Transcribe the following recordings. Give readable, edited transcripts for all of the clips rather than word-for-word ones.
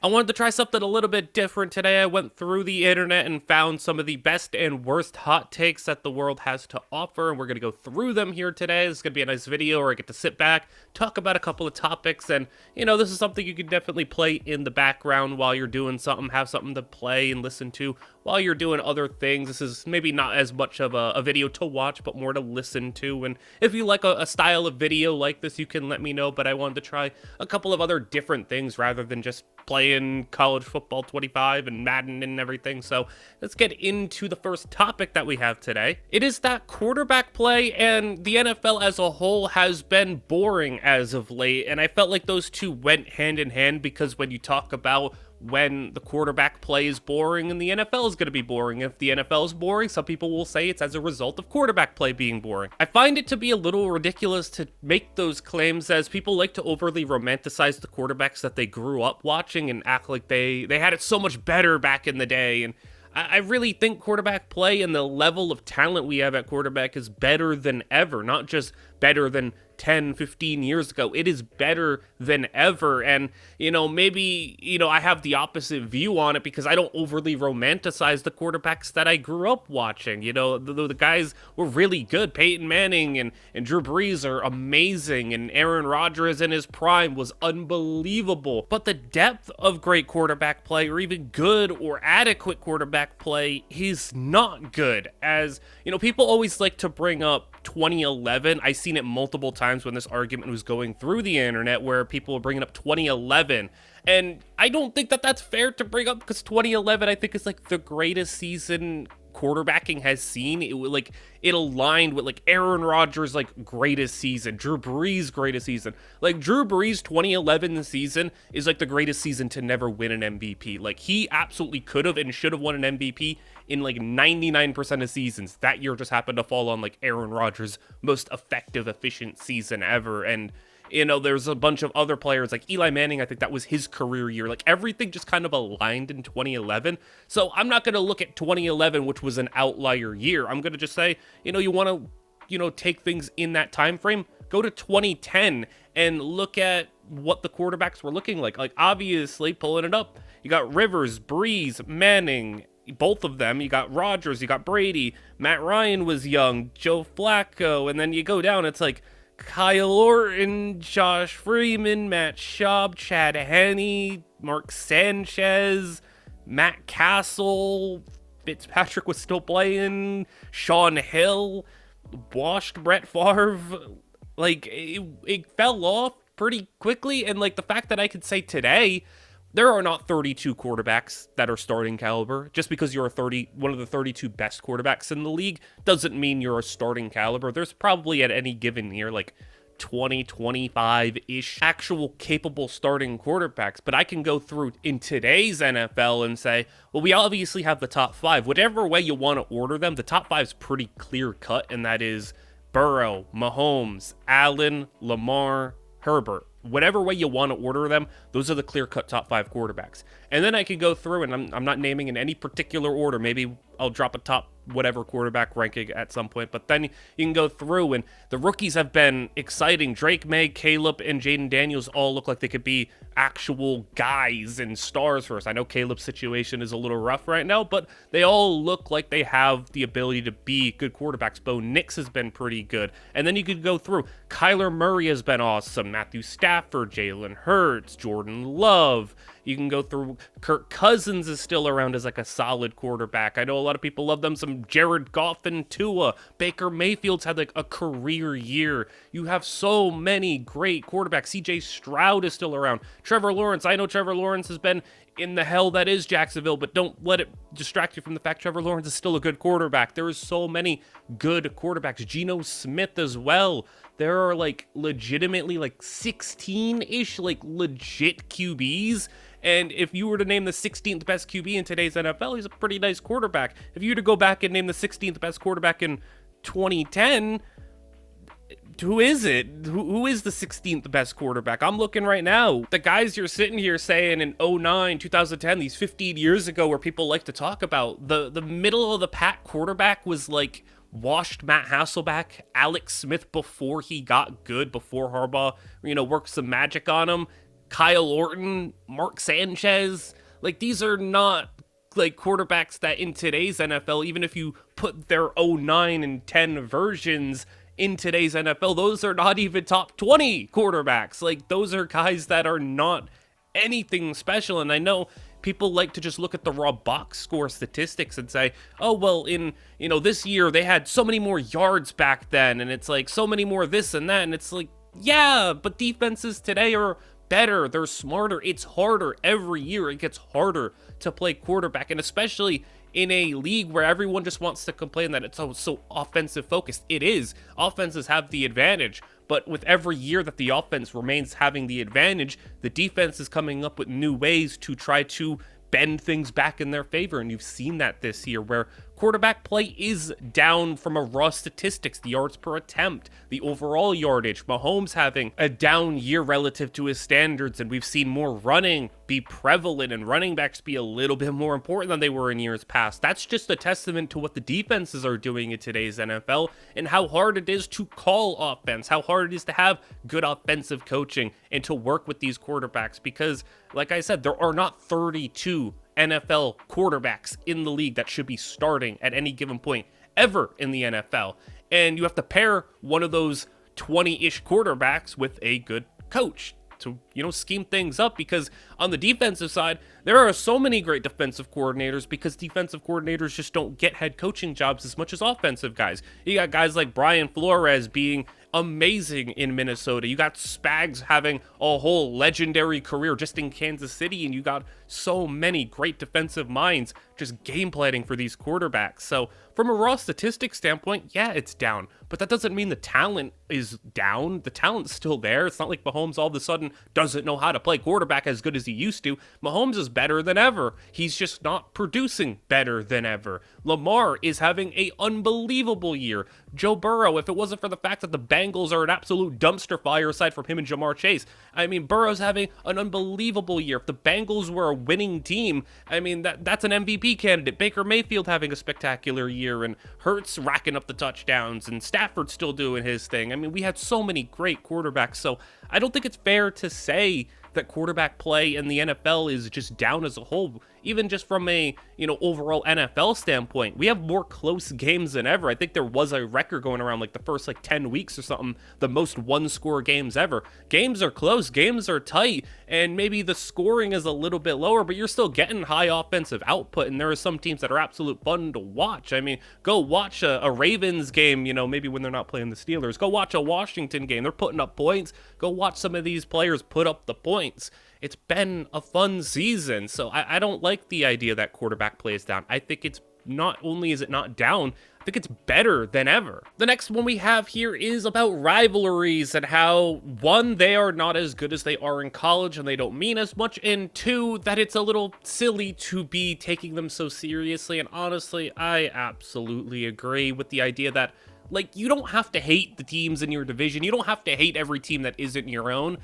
I wanted to try something a little bit different today. I went through the internet and found some of the best and worst hot takes that the world has to offer, and we're going to go through them here today. This is going to be a nice video where I get to sit back, talk about a couple of topics, and, this is something you can definitely play in the background while you're doing something, have something to play and listen to while you're doing other things. This is maybe not as much of a video to watch, but more to listen to, and if you like a style of video like this, you can let me know, but I wanted to try a couple of other different things rather than just playing college football 25 and Madden and everything. So let's get into the first topic that we have today. It is that quarterback play and the NFL as a whole has been boring as of late. And I felt like those two went hand in hand because when you talk about when the quarterback play is boring and the NFL is going to be boring. If the NFL is boring, some people will say it's as a result of quarterback play being boring. I find it to be a little ridiculous to make those claims as people like to overly romanticize the quarterbacks that they grew up watching and act like they had it so much better back in the day. And I really think quarterback play and the level of talent we have at quarterback is better than ever, not just better than 10, 15 years ago. It is better than ever. And, maybe, I have the opposite view on it because I don't overly romanticize the quarterbacks that I grew up watching. The guys were really good. Peyton Manning and Drew Brees are amazing. And Aaron Rodgers in his prime was unbelievable. But the depth of great quarterback play or even good or adequate quarterback play is not good. As, people always like to bring up 2011. I've seen it multiple times when this argument was going through the internet where people were bringing up 2011. And I don't think that that's fair to bring up because 2011, I think, is like the greatest season quarterbacking has seen. It aligned with like Aaron Rodgers' like greatest season, Drew Brees' greatest season. Like Drew Brees' 2011 season is like the greatest season to never win an MVP. Like he absolutely could have and should have won an MVP in like 99% of seasons. That year just happened to fall on like Aaron Rodgers' most effective, efficient season ever. And there's a bunch of other players like Eli Manning. I think that was his career year. Like everything just kind of aligned in 2011. So I'm not going to look at 2011, which was an outlier year. I'm going to just say, you want to, take things in that time frame. Go to 2010 and look at what the quarterbacks were looking like. Like obviously pulling it up, you got Rivers, Brees, Manning, both of them. You got Rodgers, you got Brady, Matt Ryan was young, Joe Flacco, and then you go down, it's like Kyle Orton, Josh Freeman, Matt Schaub, Chad Henne, Mark Sanchez, Matt Castle, Fitzpatrick was still playing, Sean Hill, washed Brett Favre. Like, it fell off pretty quickly, and like the fact that I could say today, there are not 32 quarterbacks that are starting caliber. Just because you're one of the 32 best quarterbacks in the league doesn't mean you're a starting caliber. There's probably at any given year like 20, 25-ish actual capable starting quarterbacks. But I can go through in today's NFL and say, well, we obviously have the top five. Whatever way you want to order them, the top five is pretty clear cut, and that is Burrow, Mahomes, Allen, Lamar, Herbert. Whatever way you want to order them, those are the clear-cut top five quarterbacks. And then I can go through, and I'm not naming in any particular order. Maybe I'll drop a top whatever quarterback ranking at some point. But then you can go through, and the rookies have been exciting. Drake May, Caleb, and Jaden Daniels all look like they could be actual guys and stars for us. I know Caleb's situation is a little rough right now, but they all look like they have the ability to be good quarterbacks. Bo Nix has been pretty good. And then you could go through. Kyler Murray has been awesome. Matthew Stafford, Jalen Hurts, Jordan Love. You can go through. Kirk Cousins is still around as like a solid quarterback. I know a lot of people love them. Some Jared Goff and Tua. Baker Mayfield's had like a career year. You have so many great quarterbacks. CJ Stroud is still around. Trevor Lawrence. I know Trevor Lawrence has been in the hell that is Jacksonville, but don't let it distract you from the fact Trevor Lawrence is still a good quarterback. There is so many good quarterbacks. Geno Smith as well. There are like legitimately like 16-ish like legit QBs. And if you were to name the 16th best QB in today's NFL, he's a pretty nice quarterback. If you were to go back and name the 16th best quarterback in 2010, who is it? Who is the 16th best quarterback? I'm looking right now. The guys you're sitting here saying in 09, 2010, these 15 years ago where people like to talk about, the middle of the pack quarterback was like washed Matt Hasselbeck, Alex Smith before he got good, before Harbaugh, worked some magic on him. Kyle Orton, Mark Sanchez. Like, these are not like quarterbacks that in today's NFL, even if you put their 09 and 10 versions in today's NFL, those are not even top 20 quarterbacks. Like, those are guys that are not anything special. And I know people like to just look at the raw box score statistics and say, oh, well, in, this year they had so many more yards back then, and it's like so many more this and that. And it's like, yeah, but defenses today are better, they're smarter, it's harder every year. It gets harder to play quarterback, and especially in a league where everyone just wants to complain that it's so offensive focused. It is. Offenses have the advantage, but with every year that the offense remains having the advantage, the defense is coming up with new ways to try to bend things back in their favor, and you've seen that this year where quarterback play is down from a raw statistics, the yards per attempt, the overall yardage. Mahomes having a down year relative to his standards, and we've seen more running be prevalent and running backs be a little bit more important than they were in years past. That's just a testament to what the defenses are doing in today's NFL and how hard it is to call offense, how hard it is to have good offensive coaching and to work with these quarterbacks, because like I said, there are not 32 NFL quarterbacks in the league that should be starting at any given point ever in the NFL. And you have to pair one of those 20-ish quarterbacks with a good coach to, scheme things up, because on the defensive side, there are so many great defensive coordinators because defensive coordinators just don't get head coaching jobs as much as offensive guys. You got guys like Brian Flores being amazing in Minnesota. You got Spags having a whole legendary career just in Kansas City, and you got so many great defensive minds just game planning for these quarterbacks. So from a raw statistics standpoint, yeah, it's down, but that doesn't mean the talent is down. The talent's still there. It's not like Mahomes all of a sudden doesn't know how to play quarterback as good as he used to. Mahomes is better than ever. He's just not producing better than ever. Lamar is having an unbelievable year. Joe Burrow, if it wasn't for the fact that the Bengals are an absolute dumpster fire aside from him and Jamar Chase, Burrow's having an unbelievable year. If the Bengals were a winning team, that's an MVP candidate. Baker Mayfield having a spectacular year, and Hurts racking up the touchdowns, and Stafford still doing his thing. We had so many great quarterbacks, so I don't think it's fair to say that quarterback play in the NFL is just down as a whole, even just from a, overall NFL standpoint. We have more close games than ever. I think there was a record going around like the first 10 weeks or something, the most one-score games ever. Games are close, games are tight, and maybe the scoring is a little bit lower, but you're still getting high offensive output, and there are some teams that are absolute fun to watch. Go watch a Ravens game, maybe when they're not playing the Steelers. Go watch a Washington game. They're putting up points. Go watch some of these players put up the points. It's been a fun season, so I don't like the idea that quarterback play is down. I think it's not only is it not down, I think it's better than ever. The next one we have here is about rivalries and how, one, they are not as good as they are in college and they don't mean as much, and two, that it's a little silly to be taking them so seriously. And honestly, I absolutely agree with the idea that, you don't have to hate the teams in your division. You don't have to hate every team that isn't your own.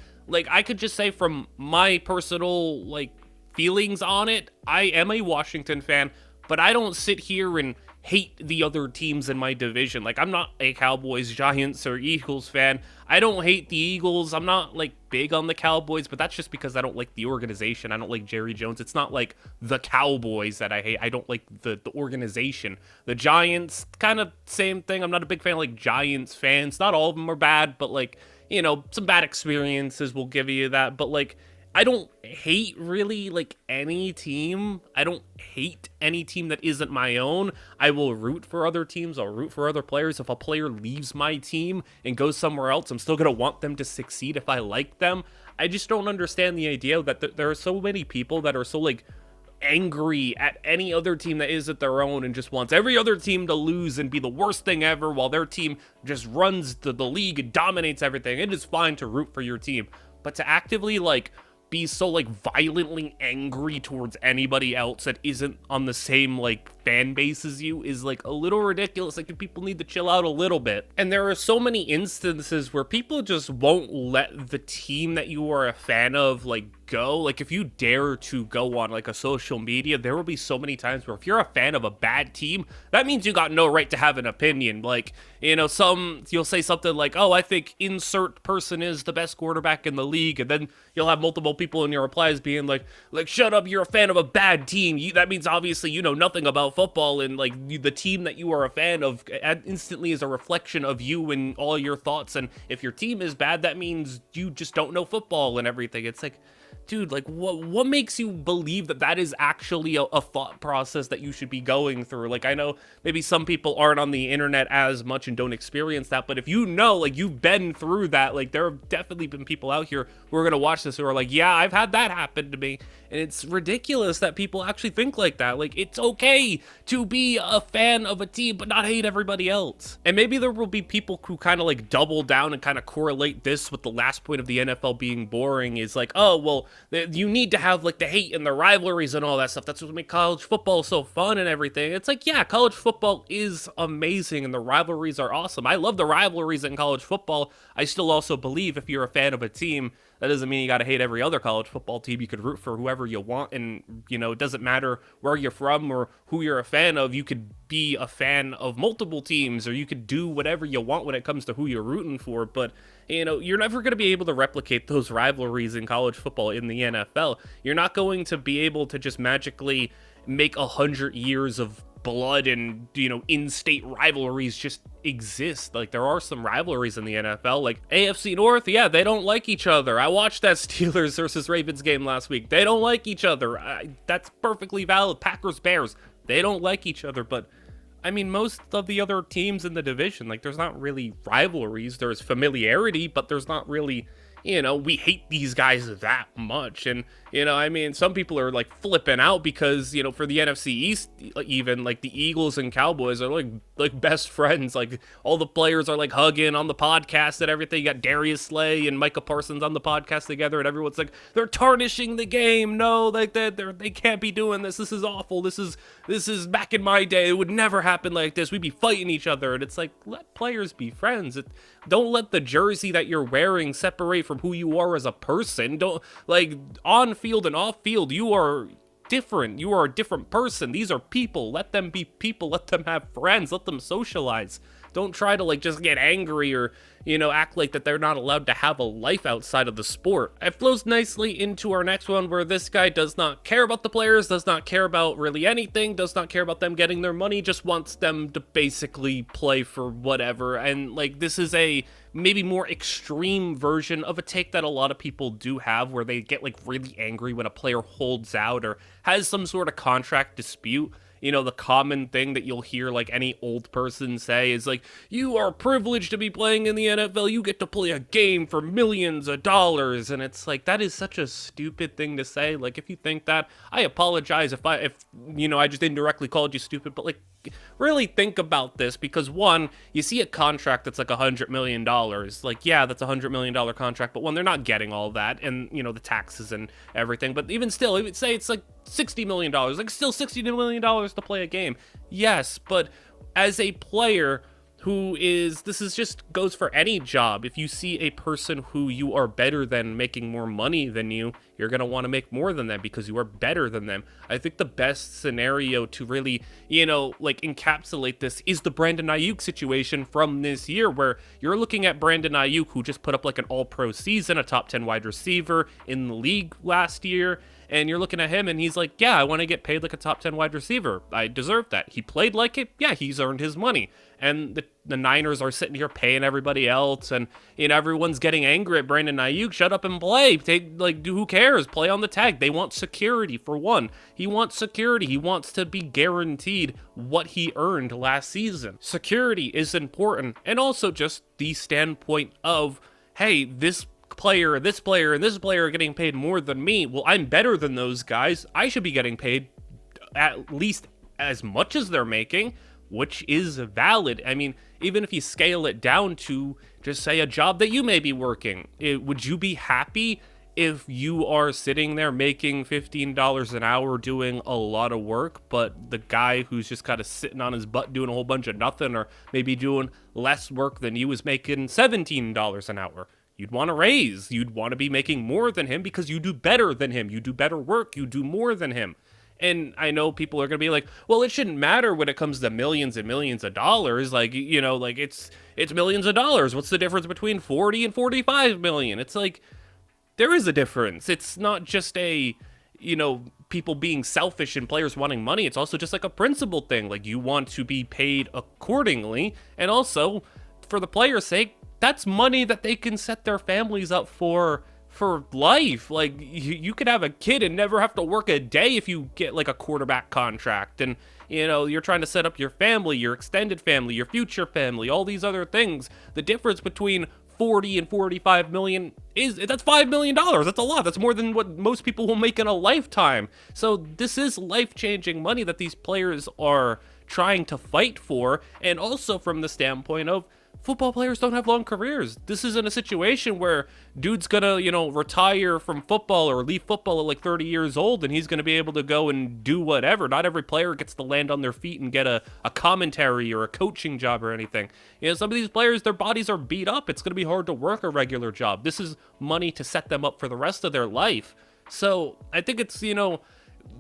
I could just say from my personal, feelings on it, I am a Washington fan, but I don't sit here and hate the other teams in my division. I'm not a Cowboys, Giants, or Eagles fan. I don't hate the Eagles. I'm not, big on the Cowboys, but that's just because I don't like the organization. I don't like Jerry Jones. It's not like the Cowboys that I hate. I don't like the organization. The Giants, kind of same thing. I'm not a big fan of, Giants fans. Not all of them are bad, but, some bad experiences will give you that. But, I don't hate really any team. I don't hate any team that isn't my own. I will root for other teams. I'll root for other players. If a player leaves my team and goes somewhere else, I'm still going to want them to succeed if I like them. I just don't understand the idea that there are so many people that are so angry at any other team that isn't their own and just wants every other team to lose and be the worst thing ever while their team just runs the league and dominates everything. It is fine to root for your team, but to actively be so violently angry towards anybody else that isn't on the same fan bases you is like a little ridiculous. Like, people need to chill out a little bit. And there are so many instances where people just won't let the team that you are a fan of like go. Like, if you dare to go on like a social media, there will be so many times where if you're a fan of a bad team, that means you got no right to have an opinion. Like, you know, you'll say something like, oh, I think insert person is the best quarterback in the league, and then you'll have multiple people in your replies being like shut up, you're a fan of a bad team. That means obviously you know nothing about football, and like the team that you are a fan of instantly is a reflection of you and all your thoughts, and if your team is bad, that means you just don't know football and everything. It's like, dude, like what makes you believe that that is actually a thought process that you should be going through? Like, I know maybe some people aren't on the internet as much and don't experience that, but if you know, like, you've been through that, like, there have definitely been people out here who are gonna watch this who are like, yeah, I've had that happen to me. And it's ridiculous that people actually think like that. Like, it's okay to be a fan of a team but not hate everybody else. And maybe there will be people who kind of like double down and kind of correlate this with the last point of the NFL being boring, is like, oh, well, you need to have like the hate and the rivalries and all that stuff. That's what makes college football so fun and everything. It's like, yeah, college football is amazing and the rivalries are awesome. I love the rivalries in college football. I still also believe if you're a fan of a team, that doesn't mean you got to hate every other college football team. You could root for whoever you want, and, you know, it doesn't matter where you're from or who you're a fan of. You could be a fan of multiple teams, or you could do whatever you want when it comes to who you're rooting for. But, you know, you're never going to be able to replicate those rivalries in college football in the NFL. You're not going to be able to just magically make 100 years of blood and, you know, in-state rivalries just exist. Like, there are some rivalries in the NFL, like AFC North. Yeah, they don't like each other. I watched that Steelers versus Ravens game last week. They don't like each other. That's perfectly valid. Packers, Bears, they don't like each other. But I mean, most of the other teams in the division, like, there's not really rivalries. There's familiarity, but there's not really, you know, we hate these guys that much. And, you know, I mean, some people are like flipping out because, you know, for the NFC East, even like the Eagles and Cowboys are like best friends. Like, all the players are like hugging on the podcast and everything. You got Darius Slay and Micah Parsons on the podcast together, and everyone's like, they're tarnishing the game. No, like they can't be doing this. This is awful. This is back in my day. It would never happen like this. We'd be fighting each other. And it's like, let players be friends. Don't let the jersey that you're wearing separate from who you are as a person. Don't, like, on field and off field, you are different. You are a different person. These are people. Let them be people. Let them have friends. Let them socialize. Don't try to, like, just get angry or, you know, act like that they're not allowed to have a life outside of the sport. It flows nicely into our next one, where this guy does not care about the players, does not care about really anything, does not care about them getting their money, just wants them to basically play for whatever. And, like, this is a maybe more extreme version of a take that a lot of people do have, where they get, like, really angry when a player holds out or has some sort of contract dispute. You know, the common thing that you'll hear, like, any old person say is like, you are privileged to be playing in the NFL. You get to play a game for millions of dollars. And it's like, that is such a stupid thing to say. Like, if you think that, I apologize if you know, I just indirectly called you stupid, but, like, really think about this, because one, you see a contract that's like $100 million. Like, yeah, that's $100 million contract, but one, they're not getting all that, and, you know, the taxes and everything. But even still, even say it's like $60 million, like, still $60 million to play a game. Yes, but as a player this is just goes for any job. If you see a person who you are better than making more money than you're going to want to make more than them because you are better than them. I think the best scenario to really, you know, like, encapsulate this is the Brandon Ayuk situation from this year, where you're looking at Brandon Ayuk, who just put up like an all-pro season, a top 10 wide receiver in the league last year. And you're looking at him and he's like, yeah, I want to get paid like a top 10 wide receiver. I deserve that. He played like it. Yeah, he's earned his money. And the Niners are sitting here paying everybody else. And, you know, everyone's getting angry at Brandon Ayuk. Shut up and play. Who cares? Play on the tag. They want security, for one. He wants security. He wants to be guaranteed what he earned last season. Security is important. And also just the standpoint of, hey, this player, and this player, and this player are getting paid more than me. Well, I'm better than those guys. I should be getting paid at least as much as they're making, which is valid. I mean, even if you scale it down to just say a job that you may be working, would you be happy if you are sitting there making $15 an hour doing a lot of work, but the guy who's just kind of sitting on his butt doing a whole bunch of nothing, or maybe doing less work than you, is making $17 an hour. You'd want to raise. You'd want to be making more than him because you do better than him. You do better work. You do more than him. And I know people are going to be like, well, it shouldn't matter when it comes to millions and millions of dollars. Like, you know, like it's millions of dollars. What's the difference between 40 and 45 million? It's like, there is a difference. It's not just a, you know, people being selfish and players wanting money. It's also just like a principle thing. Like, you want to be paid accordingly. And also, for the players' sake, that's money that they can set their families up for life. Like, you could have a kid and never have to work a day if you get like a quarterback contract. And, you know, you're trying to set up your family, your extended family, your future family, all these other things. The difference between 40 and 45 million that's $5 million. That's a lot. That's more than what most people will make in a lifetime. So this is life-changing money that these players are trying to fight for. And also from the standpoint of, football players don't have long careers. This isn't a situation where dude's gonna, you know, retire from football or leave football at like 30 years old and he's gonna be able to go and do whatever. Not every player gets to land on their feet and get a commentary or a coaching job or anything. You know, some of these players, their bodies are beat up. It's gonna be hard to work a regular job. This is money to set them up for the rest of their life. So I think it's, you know,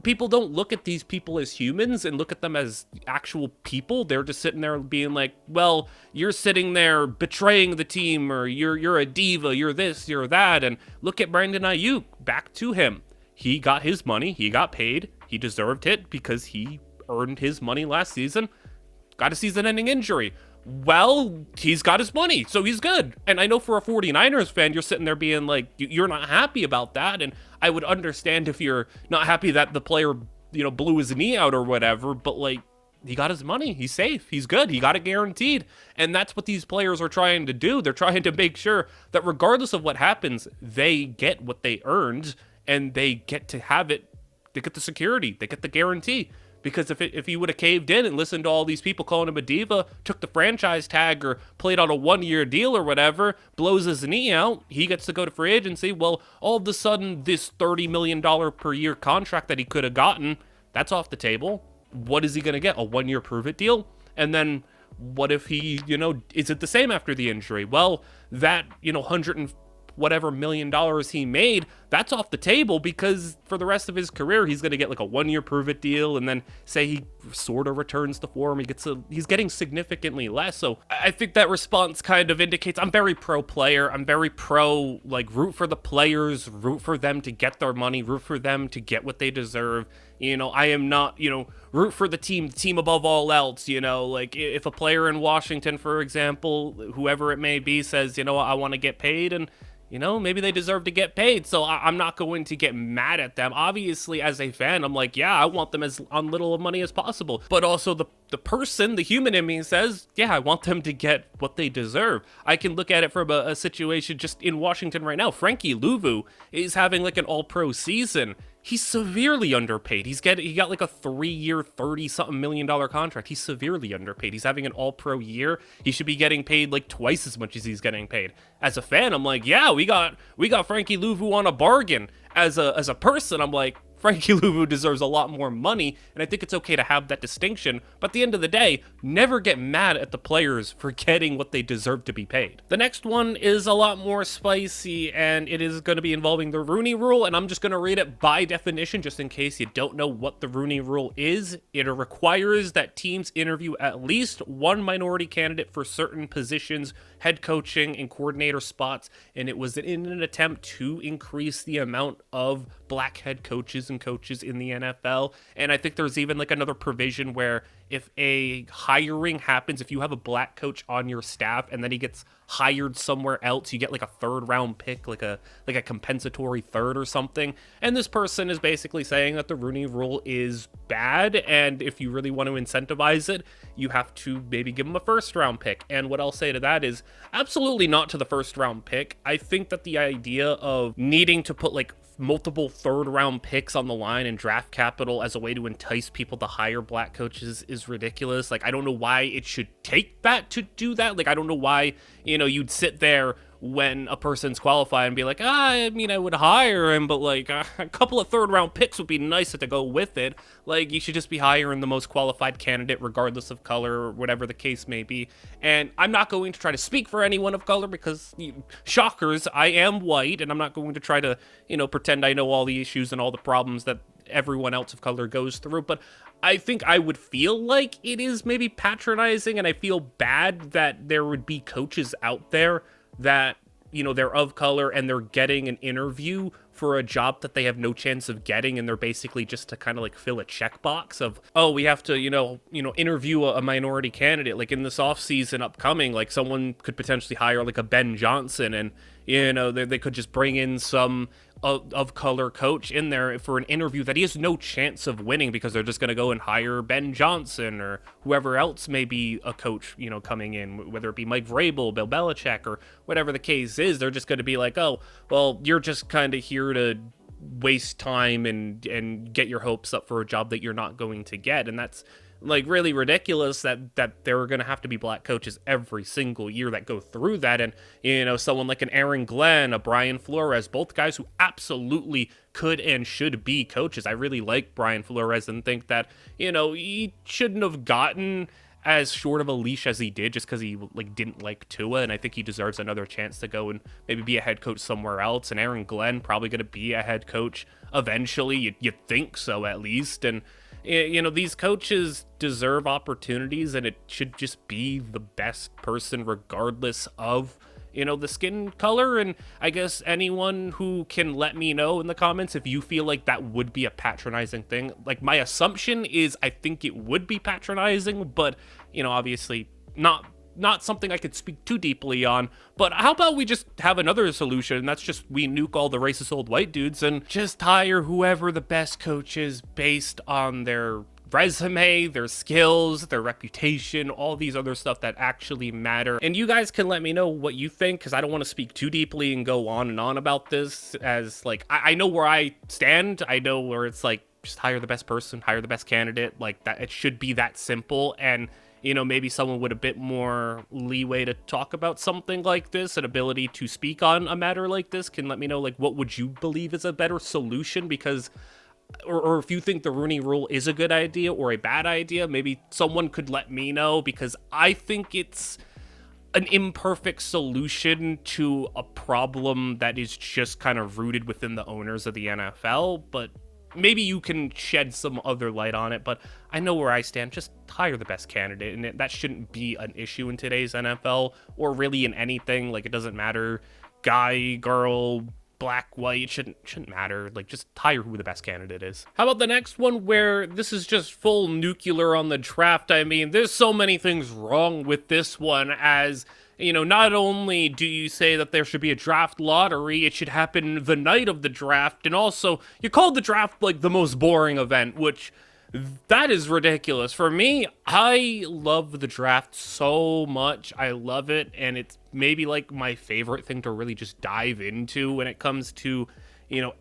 people don't look at these people as humans and look at them as actual people. They're just sitting there being like, well, you're sitting there betraying the team, or you're a diva, you're this, you're that. And look at Brandon Ayuk. Back to him. He got his money. He got paid. He deserved it because he earned his money last season. Got a season-ending injury. Well, he's got his money, so he's good. And I know for a 49ers fan, you're sitting there being like, you're not happy about that. And I would understand if you're not happy that the player, you know, blew his knee out or whatever, but like, he got his money. He's safe. He's good. He got it guaranteed. And that's what these players are trying to do. They're trying to make sure that regardless of what happens, they get what they earned and they get to have it. They get the security. They get the guarantee. Because if he would have caved in and listened to all these people calling him a diva, took the franchise tag or played on a one-year deal or whatever, blows his knee out, he gets to go to free agency, well, all of a sudden, this $30 million per year contract that he could have gotten, that's off the table. What is he going to get? A one-year prove-it deal? And then what if he, you know, is it the same after the injury? Well, that, you know, whatever million dollars he made, that's off the table because for the rest of his career, he's going to get like a one-year prove-it deal, and then say he sort of returns to form, he's getting significantly less. So I think that response kind of indicates I'm very pro-player. I'm very pro, like, root for the players, root for them to get their money, root for them to get what they deserve. You know, I am not, you know, root for the team above all else. You know, like if a player in Washington, for example, whoever it may be, says, you know, I want to get paid, and you know, maybe they deserve to get paid, so I'm not going to get mad at them. Obviously, as a fan, I'm like, yeah, I want them as on little money as possible. But also the person, the human in me says, yeah, I want them to get what they deserve. I can look at it from a situation just in Washington right now. Frankie Louvu is having like an all-pro season. He's severely underpaid. He got like a 3-year, $30-something million contract. He's severely underpaid. He's having an all-pro year. He should be getting paid like twice as much as he's getting paid. As a fan, I'm like, yeah, we got Frankie Louvu on a bargain. As a person, I'm like, Frankie Louvu deserves a lot more money, and I think it's okay to have that distinction, but at the end of the day, never get mad at the players for getting what they deserve to be paid. The next one is a lot more spicy, and it is going to be involving the Rooney Rule, and I'm just going to read it by definition, just in case you don't know what the Rooney Rule is. It requires that teams interview at least one minority candidate for certain positions, head coaching and coordinator spots, and it was in an attempt to increase the amount of black head coaches and coaches in the NFL. And I think there's even like another provision where if a hiring happens, if you have a black coach on your staff and then he gets hired somewhere else, you get like a third round pick, like a compensatory third or something. And this person is basically saying that the Rooney Rule is bad, and if you really want to incentivize it, you have to maybe give them a first round pick. And what I'll say to that is absolutely not to the first round pick. I think that the idea of needing to put like multiple third round picks on the line and draft capital as a way to entice people to hire black coaches is ridiculous. Like, I don't know why it should take that to do that. Like, I don't know why, you know, you'd sit there when a person's qualified and be like, I mean, I would hire him, but like a couple of third round picks would be nice to go with it. Like, you should just be hiring the most qualified candidate, regardless of color or whatever the case may be. And I'm not going to try to speak for anyone of color because, shockers, I am white, and I'm not going to try to, pretend I know all the issues and all the problems that everyone else of color goes through. But I think I would feel like it is maybe patronizing, and I feel bad that there would be coaches out there that, they're of color and they're getting an interview for a job that they have no chance of getting, and they're basically just to kind of like fill a checkbox of, oh, we have to, interview a minority candidate. Like in this offseason upcoming, like someone could potentially hire like a Ben Johnson, and they could just bring in some of color coach in there for an interview that he has no chance of winning, because they're just going to go and hire Ben Johnson or whoever else may be a coach, coming in, whether it be Mike Vrabel, Bill Belichick, or whatever the case is. They're just going to be like, oh, well, you're just kind of here to waste time and get your hopes up for a job that you're not going to get. And that's like really ridiculous that there are going to have to be black coaches every single year that go through that. And, someone like an Aaron Glenn, a Brian Flores, both guys who absolutely could and should be coaches. I really like Brian Flores and think that, he shouldn't have gotten as short of a leash as he did just because he didn't like Tua, and I think he deserves another chance to go and maybe be a head coach somewhere else. And Aaron Glenn probably going to be a head coach eventually. You'd think so, at least. And these coaches deserve opportunities, and it should just be the best person regardless of the skin color. And I guess anyone who can let me know in the comments if you feel like that would be a patronizing thing. Like, my assumption is I think it would be patronizing, but obviously not something I could speak too deeply on. But how about we just have another solution, and that's just we nuke all the racist old white dudes and just hire whoever the best coach is based on their resume, their skills, their reputation, all these other stuff that actually matter. And you guys can let me know what you think, because I don't want to speak too deeply and go on and on about this, as like I know where I stand. I know where it's like, just hire the best person, hire the best candidate, like that. It should be that simple. And maybe someone with a bit more leeway to talk about something like this, an ability to speak on a matter like this, can let me know, like, what would you believe is a better solution? Because or if you think the Rooney Rule is a good idea or a bad idea, maybe someone could let me know, because I think it's an imperfect solution to a problem that is just kind of rooted within the owners of the NFL. But maybe you can shed some other light on it. But I know where I stand. Just hire the best candidate, and that shouldn't be an issue in today's NFL, or really in anything. Like, it doesn't matter, guy, girl, black, white, it shouldn't matter. Like, just hire who the best candidate is. How about the next one, where this is just full nuclear on the draft? I mean, there's so many things wrong with this one, as not only do you say that there should be a draft lottery, it should happen the night of the draft, and also you called the draft like the most boring event, which that is ridiculous. For me, I love the draft so much. I love it, and it's maybe like my favorite thing to really just dive into when it comes to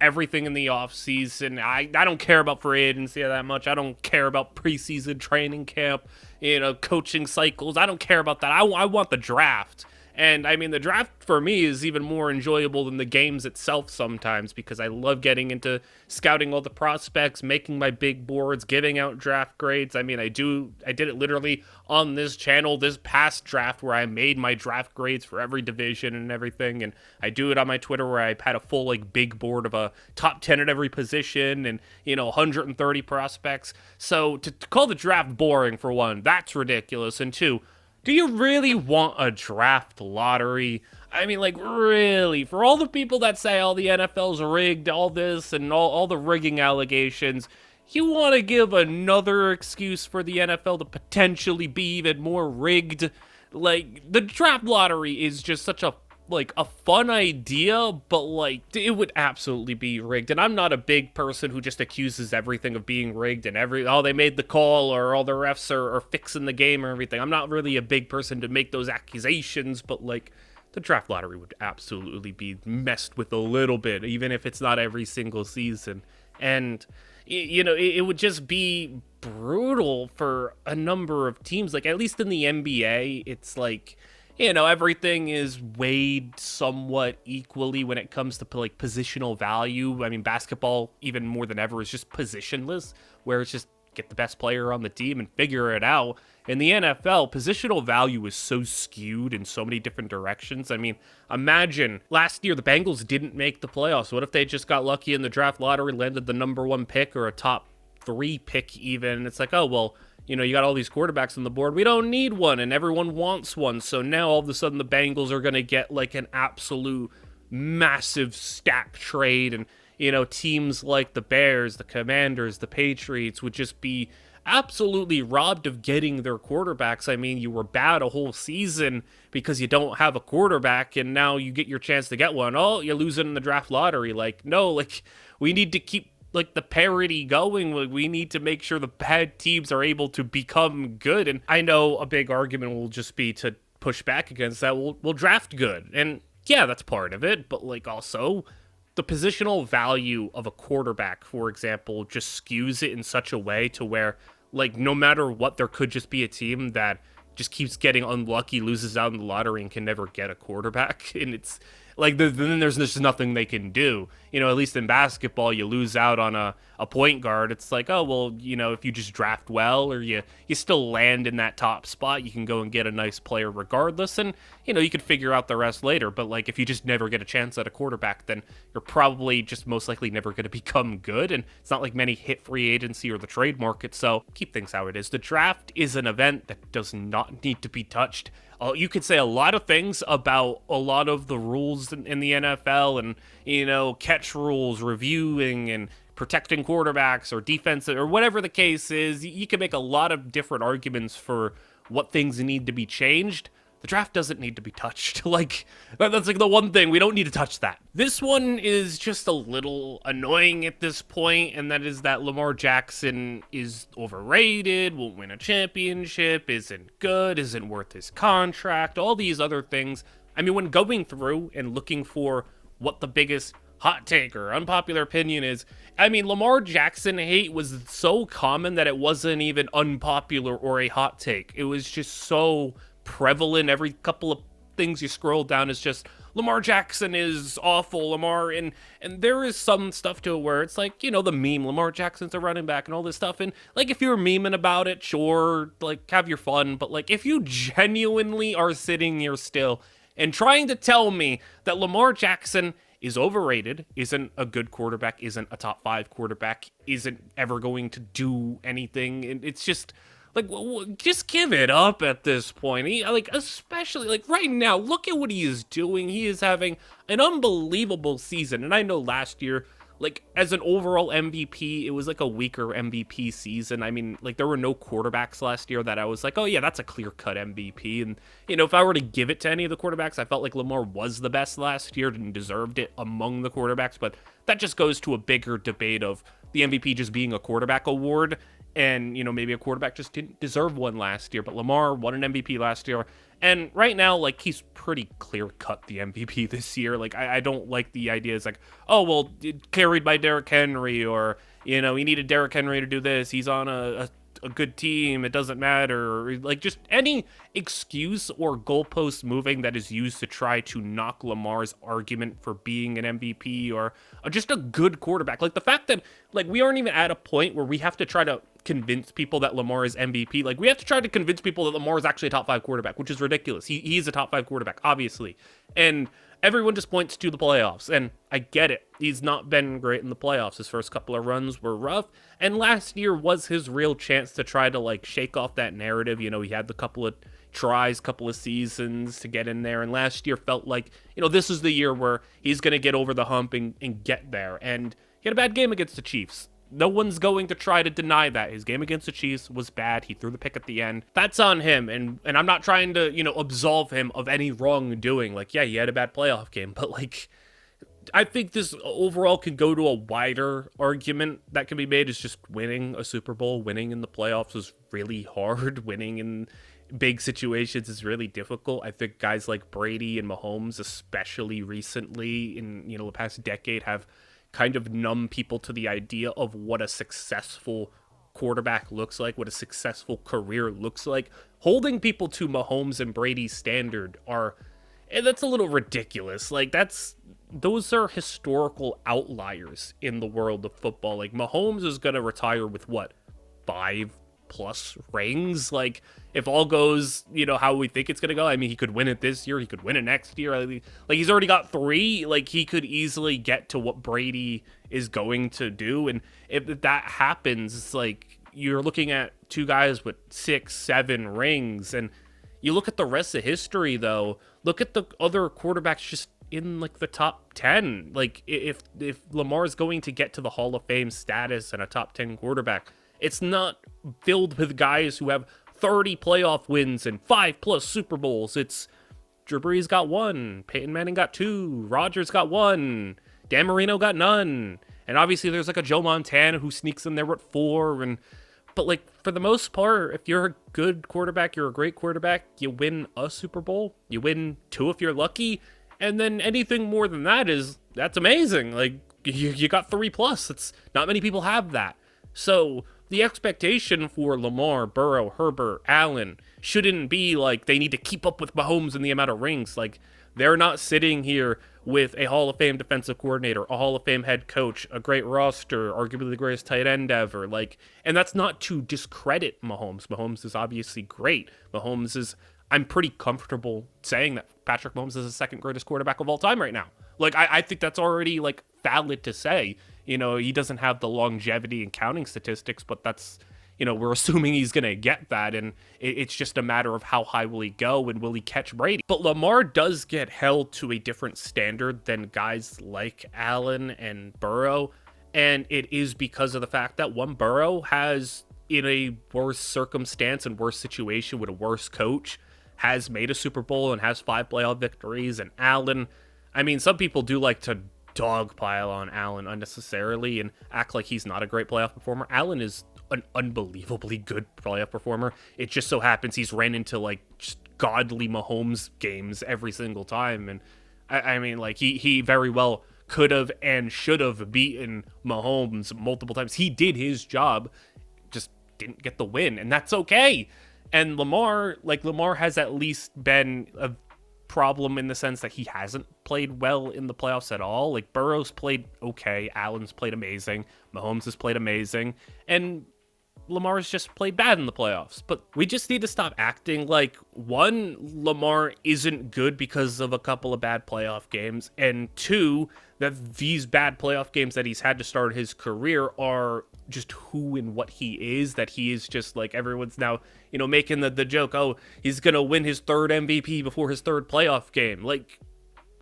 everything in the offseason. I don't care about free agency that much. I don't care about preseason training camp, coaching cycles. I don't care about that. I want the draft. And I mean, the draft for me is even more enjoyable than the games itself sometimes, because I love getting into scouting all the prospects, making my big boards, giving out draft grades. I mean, I did it literally on this channel this past draft, where I made my draft grades for every division and everything. And I do it on my Twitter, where I had a full like big board of a top 10 at every position and 130 prospects. So to call the draft boring, for one, that's ridiculous. And two, do you really want a draft lottery? I mean, like, really? For all the people that say all the NFL's rigged, all this, and all the rigging allegations, you want to give another excuse for the NFL to potentially be even more rigged? Like, the draft lottery is just such a fun idea, but like, it would absolutely be rigged. And I'm not a big person who just accuses everything of being rigged and they made the call, or all the refs are fixing the game or everything. I'm not really a big person to make those accusations, but like, the draft lottery would absolutely be messed with a little bit, even if it's not every single season. And it would just be brutal for a number of teams. Like, at least in the NBA, it's like, everything is weighed somewhat equally when it comes to like positional value. I mean, basketball, even more than ever, is just positionless, where it's just get the best player on the team and figure it out. In the NFL, positional value is so skewed in so many different directions. I mean, imagine last year the Bengals didn't make the playoffs. What if they just got lucky in the draft lottery, landed the number one pick or a top three pick even? It's like, oh, well, you got all these quarterbacks on the board. We don't need one, and everyone wants one. So now all of a sudden the Bengals are going to get like an absolute massive stack trade. And, teams like the Bears, the Commanders, the Patriots would just be absolutely robbed of getting their quarterbacks. I mean, you were bad a whole season because you don't have a quarterback, and now you get your chance to get one. Oh, you're losing in the draft lottery. Like, no, like, we need to keep like the parity going. Like, we need to make sure the bad teams are able to become good. And I know a big argument will just be to push back against that. We'll draft good, and yeah, that's part of it. But like also, the positional value of a quarterback, for example, just skews it in such a way to where like no matter what, there could just be a team that just keeps getting unlucky, loses out in the lottery, and can never get a quarterback. And it's like then there's just nothing they can do. At least in basketball, you lose out on a point guard. It's like, oh, well, if you just draft well or you still land in that top spot, you can go and get a nice player regardless. And, you could figure out the rest later. But like if you just never get a chance at a quarterback, then you're probably just most likely never going to become good. And it's not like many hit free agency or the trade market. So keep things how it is. The draft is an event that does not need to be touched. You could say a lot of things about a lot of the rules in the NFL and, catch rules, reviewing and protecting quarterbacks or defense or whatever the case is. You can make a lot of different arguments for what things need to be changed. The draft doesn't need to be touched. Like, that's like the one thing. We don't need to touch that. This one is just a little annoying at this point, and that is that Lamar Jackson is overrated, won't win a championship, isn't good, isn't worth his contract, all these other things. I mean, when going through and looking for what the biggest hot take or unpopular opinion is, I mean, Lamar Jackson hate was so common that it wasn't even unpopular or a hot take. It was just so prevalent. Every couple of things you scroll down is just Lamar Jackson is awful, Lamar, and there is some stuff to it where it's like, the meme, Lamar Jackson's a running back and all this stuff, and like if you're memeing about it, sure, like have your fun, but like if you genuinely are sitting here still and trying to tell me that Lamar Jackson is overrated, isn't a good quarterback, isn't a top 5 quarterback, isn't ever going to do anything, and it's just like, just give it up at this point. Especially, like, right now, look at what he is doing. He is having an unbelievable season. And I know last year, like, as an overall MVP, it was, like, a weaker MVP season. I mean, like, there were no quarterbacks last year that I was like, oh, yeah, that's a clear-cut MVP. And, if I were to give it to any of the quarterbacks, I felt like Lamar was the best last year and deserved it among the quarterbacks. But that just goes to a bigger debate of the MVP just being a quarterback award. And, maybe a quarterback just didn't deserve one last year, but Lamar won an MVP last year. And right now, like, he's pretty clear-cut the MVP this year. Like, I don't like the idea. It's like, oh, well, carried by Derrick Henry, or, he needed Derrick Henry to do this. He's on a good team. It doesn't matter. Or, like, just any excuse or goalpost moving that is used to try to knock Lamar's argument for being an MVP or just a good quarterback. Like, the fact that, like, we aren't even at a point where we have to try to convince people that Lamar is MVP. Like, we have to try to convince people that Lamar is actually a top 5 quarterback, which is ridiculous. He is a top 5 quarterback, obviously. And everyone just points to the playoffs, and I get it. He's not been great in the playoffs. His first couple of runs were rough, and last year was his real chance to try to, like, shake off that narrative. He had the couple of tries, couple of seasons to get in there, and last year felt like, this is the year where he's going to get over the hump and get there, and he had a bad game against the Chiefs. No one's going to try to deny that. His game against the Chiefs was bad. He threw the pick at the end. That's on him, and I'm not trying to, absolve him of any wrongdoing. Like, yeah, he had a bad playoff game, but, like, I think this overall could go to a wider argument that can be made is just winning a Super Bowl. Winning in the playoffs is really hard. Winning in big situations is really difficult. I think guys like Brady and Mahomes, especially recently in, the past decade, have kind of numb people to the idea of what a successful quarterback looks like, what a successful career looks like, holding people to Mahomes and Brady's standard and that's a little ridiculous. Like, those are historical outliers in the world of football. Like, Mahomes is going to retire with what, 5+ rings? Like, if all goes, how we think it's going to go, I mean, he could win it this year, he could win it next year. Like, he's already got 3. Like, he could easily get to what Brady is going to do. And if that happens, it's like, you're looking at 2 guys with 6, 7 rings. And you look at the rest of history, though, look at the other quarterbacks just in, like, the top 10. Like, if Lamar's going to get to the Hall of Fame status and a top 10 quarterback, it's not filled with guys who have 30 playoff wins and 5+ Super Bowls. It's Drew Brees got 1, Peyton Manning got 2, Rodgers got 1, Dan Marino got none. And obviously there's like a Joe Montana who sneaks in there with 4. But, like, for the most part, if you're a good quarterback, you're a great quarterback, you win a Super Bowl, you win 2 if you're lucky, and then anything more than that's amazing. Like, you got 3+. It's not many people have that. So the expectation for Lamar, Burrow, Herbert, Allen shouldn't be like they need to keep up with Mahomes in the amount of rings. Like, they're not sitting here with a Hall of Fame defensive coordinator, a Hall of Fame head coach, a great roster, arguably the greatest tight end ever. Like, and that's not to discredit Mahomes. Mahomes is obviously great. I'm pretty comfortable saying that Patrick Mahomes is the second greatest quarterback of all time right now. Like, I think that's already, like, valid to say. He doesn't have the longevity and counting statistics, but that's, we're assuming he's going to get that, and it's just a matter of how high will he go and will he catch Brady. But Lamar does get held to a different standard than guys like Allen and Burrow, and it is because of the fact that Burrow has, in a worse circumstance and worse situation with a worse coach, has made a Super Bowl and has 5 playoff victories, and Allen, I mean, some people do like to dogpile on Allen unnecessarily and act like he's not a great playoff performer. Allen is an unbelievably good playoff performer. It just so happens he's ran into, like, just godly Mahomes games every single time. And I mean, like, he very well could have and should have beaten Mahomes multiple times. He did his job, just didn't get the win, and that's okay. And Lamar has at least been a problem in the sense that he hasn't played well in the playoffs at all. Like, Burrow's played okay, Allen's played amazing, Mahomes has played amazing, and Lamar's just played bad in the playoffs. But we just need to stop acting like, one, Lamar isn't good because of a couple of bad playoff games, and 2, that these bad playoff games that he's had to start his career are just who and what he is, that he is just, like, everyone's now, making the joke, oh, he's gonna win his 3rd MVP before his 3rd playoff game. Like,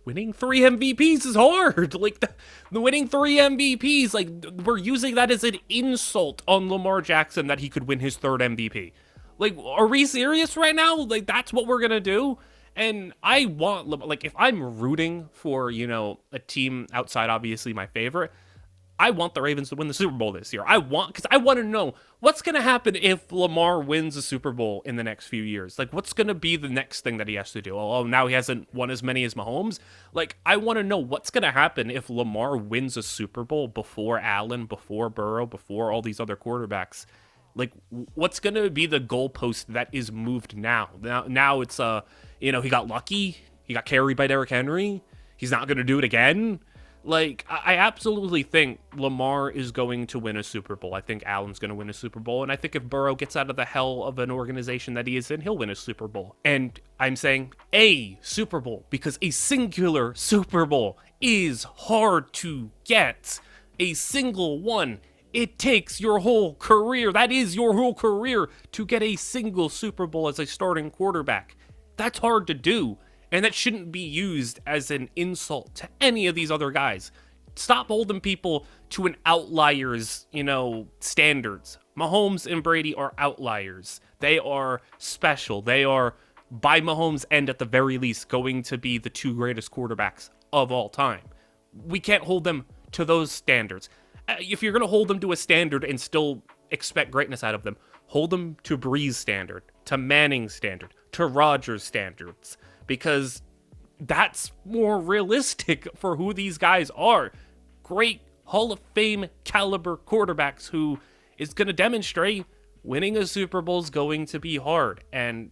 winning 3 MVPs is hard. Like, the winning 3 MVPs, like, we're using that as an insult on Lamar Jackson that he could win his 3rd MVP. Like, are we serious right now? Like, that's what we're gonna do? And I want, like, if I'm rooting for, a team outside, obviously, my favorite, I want the Ravens to win the Super Bowl this year. Because I want to know what's going to happen if Lamar wins a Super Bowl in the next few years. Like, what's going to be the next thing that he has to do? Oh, now he hasn't won as many as Mahomes. Like, I want to know what's going to happen if Lamar wins a Super Bowl before Allen, before Burrow, before all these other quarterbacks. Like, what's going to be the goalpost that is moved now? Now it's, he got lucky. He got carried by Derrick Henry. He's not going to do it again. Like, I absolutely think Lamar is going to win a Super Bowl. I think Allen's going to win a Super Bowl. And I think if Burrow gets out of the hell of an organization that he is in, he'll win a Super Bowl. And I'm saying a Super Bowl because a singular Super Bowl is hard to get. A single one. It takes your whole career. That is your whole career to get a single Super Bowl as a starting quarterback. That's hard to do. And that shouldn't be used as an insult to any of these other guys. Stop holding people to an outliers, standards. Mahomes and Brady are outliers. They are special. They are, by Mahomes' end at the very least, going to be the 2 greatest quarterbacks of all time. We can't hold them to those standards. If you're going to hold them to a standard and still expect greatness out of them, hold them to Brees' standard, to Manning's standard, to Rodgers' standards. Because that's more realistic for who these guys are. Great Hall of Fame caliber quarterbacks who, is going to demonstrate winning a Super Bowl is going to be hard. And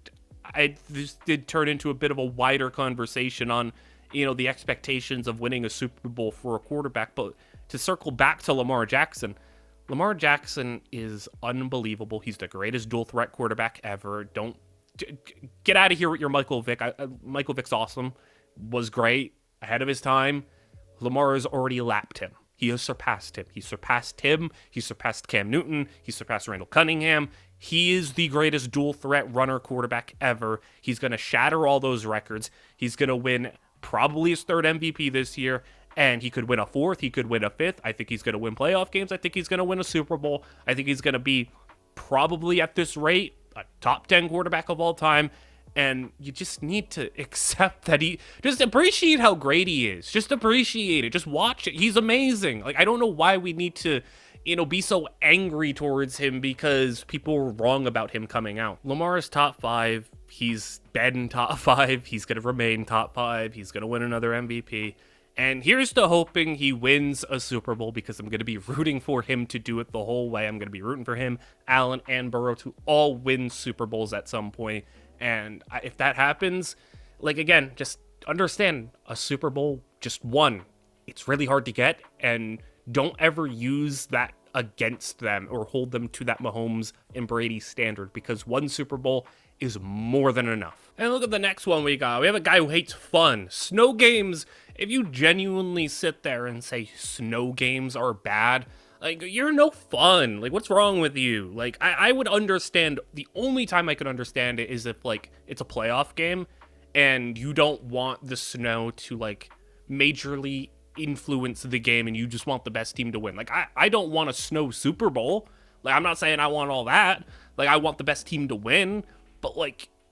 this did turn into a bit of a wider conversation on, the expectations of winning a Super Bowl for a quarterback. But to circle back to Lamar Jackson is unbelievable. He's the greatest dual threat quarterback ever. Don't get out of here with your Michael Vick. Michael Vick's awesome, was great, ahead of his time. Lamar has already lapped him. He has surpassed him. He surpassed Cam Newton. He surpassed Randall Cunningham. He is the greatest dual threat runner quarterback ever. He's going to shatter all those records. He's going to win probably his third MVP this year, and he could win a fourth. He could win a fifth. I think he's going to win playoff games. I think he's going to win a Super Bowl. I think he's going to be probably at this rate a top 10 quarterback of all time. And you just need to accept that just appreciate how great he is. Just appreciate it. Just watch it. He's amazing. Like, I don't know why we need to, be so angry towards him because people were wrong about him coming out. Lamar is top 5. He's been top 5. He's going to remain top 5. He's going to win another MVP. And here's to hoping he wins a Super Bowl, because I'm going to be rooting for him to do it the whole way. I'm going to be rooting for him, Allen, and Burrow to all win Super Bowls at some point. And if that happens, again, just understand a Super Bowl, just one. It's really hard to get, and don't ever use that against them or hold them to that Mahomes and Brady standard, because one Super Bowl is more than enough. And look at the next one we got. We have a guy who hates fun. Snow games. If you genuinely sit there and say snow games are bad, you're no fun. What's wrong with you? I would understand. The only time I could understand it is if, it's a playoff game and you don't want the snow to, majorly influence the game and you just want the best team to win. I don't want a snow Super Bowl. I'm not saying I want all that. I want the best team to win. But,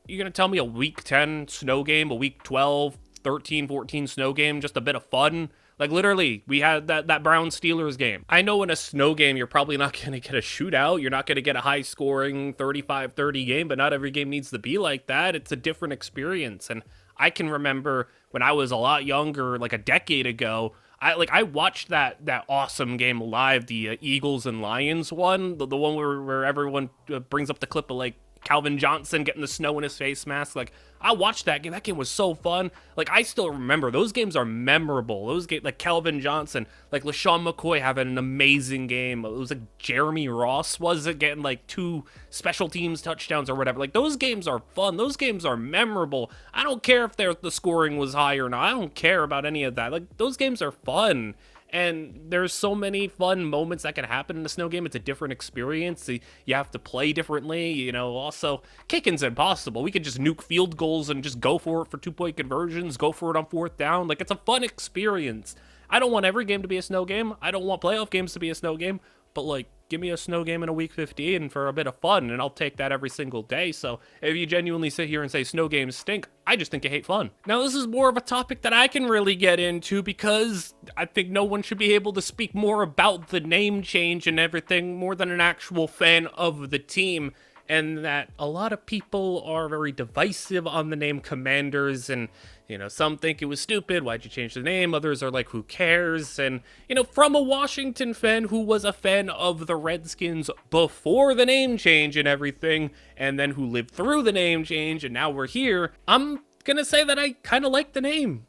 you're going to tell me a Week 10 snow game, a Week 12, 13, 14 snow game, just a bit of fun? Literally, we had that Browns-Steelers game. I know in a snow game, you're probably not going to get a shootout. You're not going to get a high-scoring 35-30 game, but not every game needs to be like that. It's a different experience. And I can remember when I was a lot younger, a decade ago, I watched that awesome game live, the Eagles and Lions one, the one where everyone brings up the clip of, Calvin Johnson getting the snow in his face mask. I watched that game. That game was so fun. I still remember. Those games are memorable. Those games, Calvin Johnson, LaShawn McCoy having an amazing game. It was Jeremy Ross, was it, getting 2 special teams touchdowns or whatever. Those games are fun. Those games are memorable. I don't care if the scoring was high or not. I don't care about any of that. Those games are fun. And there's so many fun moments that can happen in a snow game. It's a different experience. You have to play differently. Also, kicking's impossible. We could just nuke field goals and just go for it for 2-point conversions, go for it on 4th down. It's a fun experience. I don't want every game to be a snow game. I don't want playoff games to be a snow game. But, give me a snow game in a Week 15 for a bit of fun, and I'll take that every single day. So if you genuinely sit here and say snow games stink, I just think you hate fun. Now, this is more of a topic that I can really get into, because I think no one should be able to speak more about the name change and everything more than an actual fan of the team. And that a lot of people are very divisive on the name Commanders, and some think it was stupid, why'd you change the name? Others are like, who cares? And from a Washington fan who was a fan of the Redskins before the name change and everything, and then who lived through the name change, and now we're here, I'm gonna say that I kind of like the name.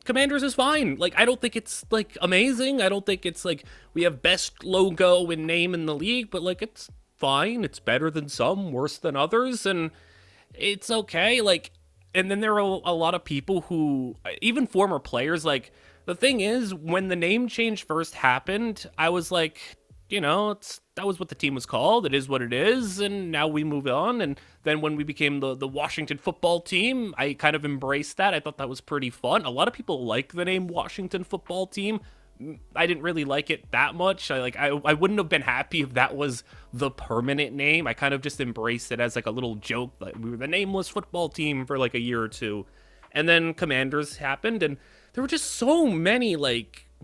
Commanders is fine. I don't think it's amazing. I don't think it's we have best logo and name in the league, but it's fine. It's better than some, worse than others, and it's okay. And then there are a lot of people who, even former players, the thing is, when the name change first happened, I was that was what the team was called. It is what it is, and now we move on. And then when we became the Washington football team, I kind of embraced that. I thought that was pretty fun. A lot of people like the name Washington football team. I didn't really like it that much. I wouldn't have been happy if that was the permanent name. I kind of just embraced it as a little joke. We were the nameless football team for a year or two. And then Commanders happened, and there were just so many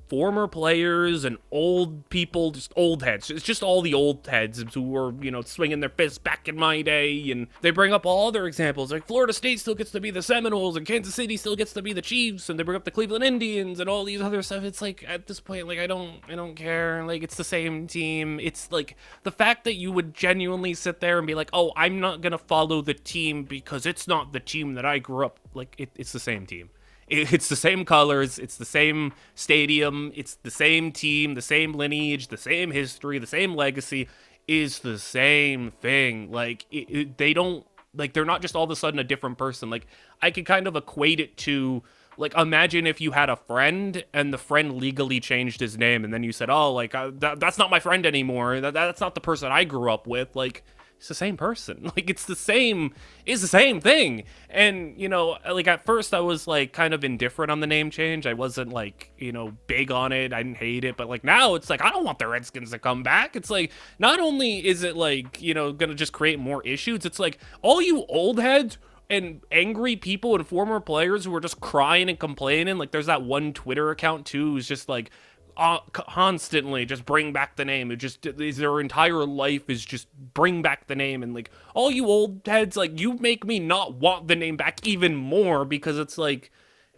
former players and old people, just old heads. It's just all the old heads who were, swinging their fists back in my day. And they bring up all other examples, like Florida State still gets to be the Seminoles and Kansas City still gets to be the Chiefs. And they bring up the Cleveland Indians and all these other stuff. It's like, at this point, like, I don't care. Like, it's the same team. It's like the fact that you would genuinely sit there and be like, oh, I'm not going to follow the team because it's not the team that I grew up. Like, it's the same team. It's the same colors, it's the same stadium, it's the same team, the same lineage, the same history, the same legacy, is the same thing. Like, they don't, like, they're not just all of a sudden a different person. Like, I could kind of equate it to, like, imagine if you had a friend and the friend legally changed his name and then you said, oh, like, that's not my friend anymore, that's not the person I grew up with. Like, it's the same person. Like, it's the same thing. And, like, at first I was, like, kind of indifferent on the name change. I wasn't, like, big on it. I didn't hate it. But, like, now it's like, I don't want the Redskins to come back. It's like, not only is it, like, gonna just create more issues, it's like, all you old heads and angry people and former players who are just crying and complaining. Like, there's that one Twitter account, too, who's just, like, constantly just bring back the name. It just, their entire life is just bring back the name. And like, all you old heads, like, you make me not want the name back even more, because it's like,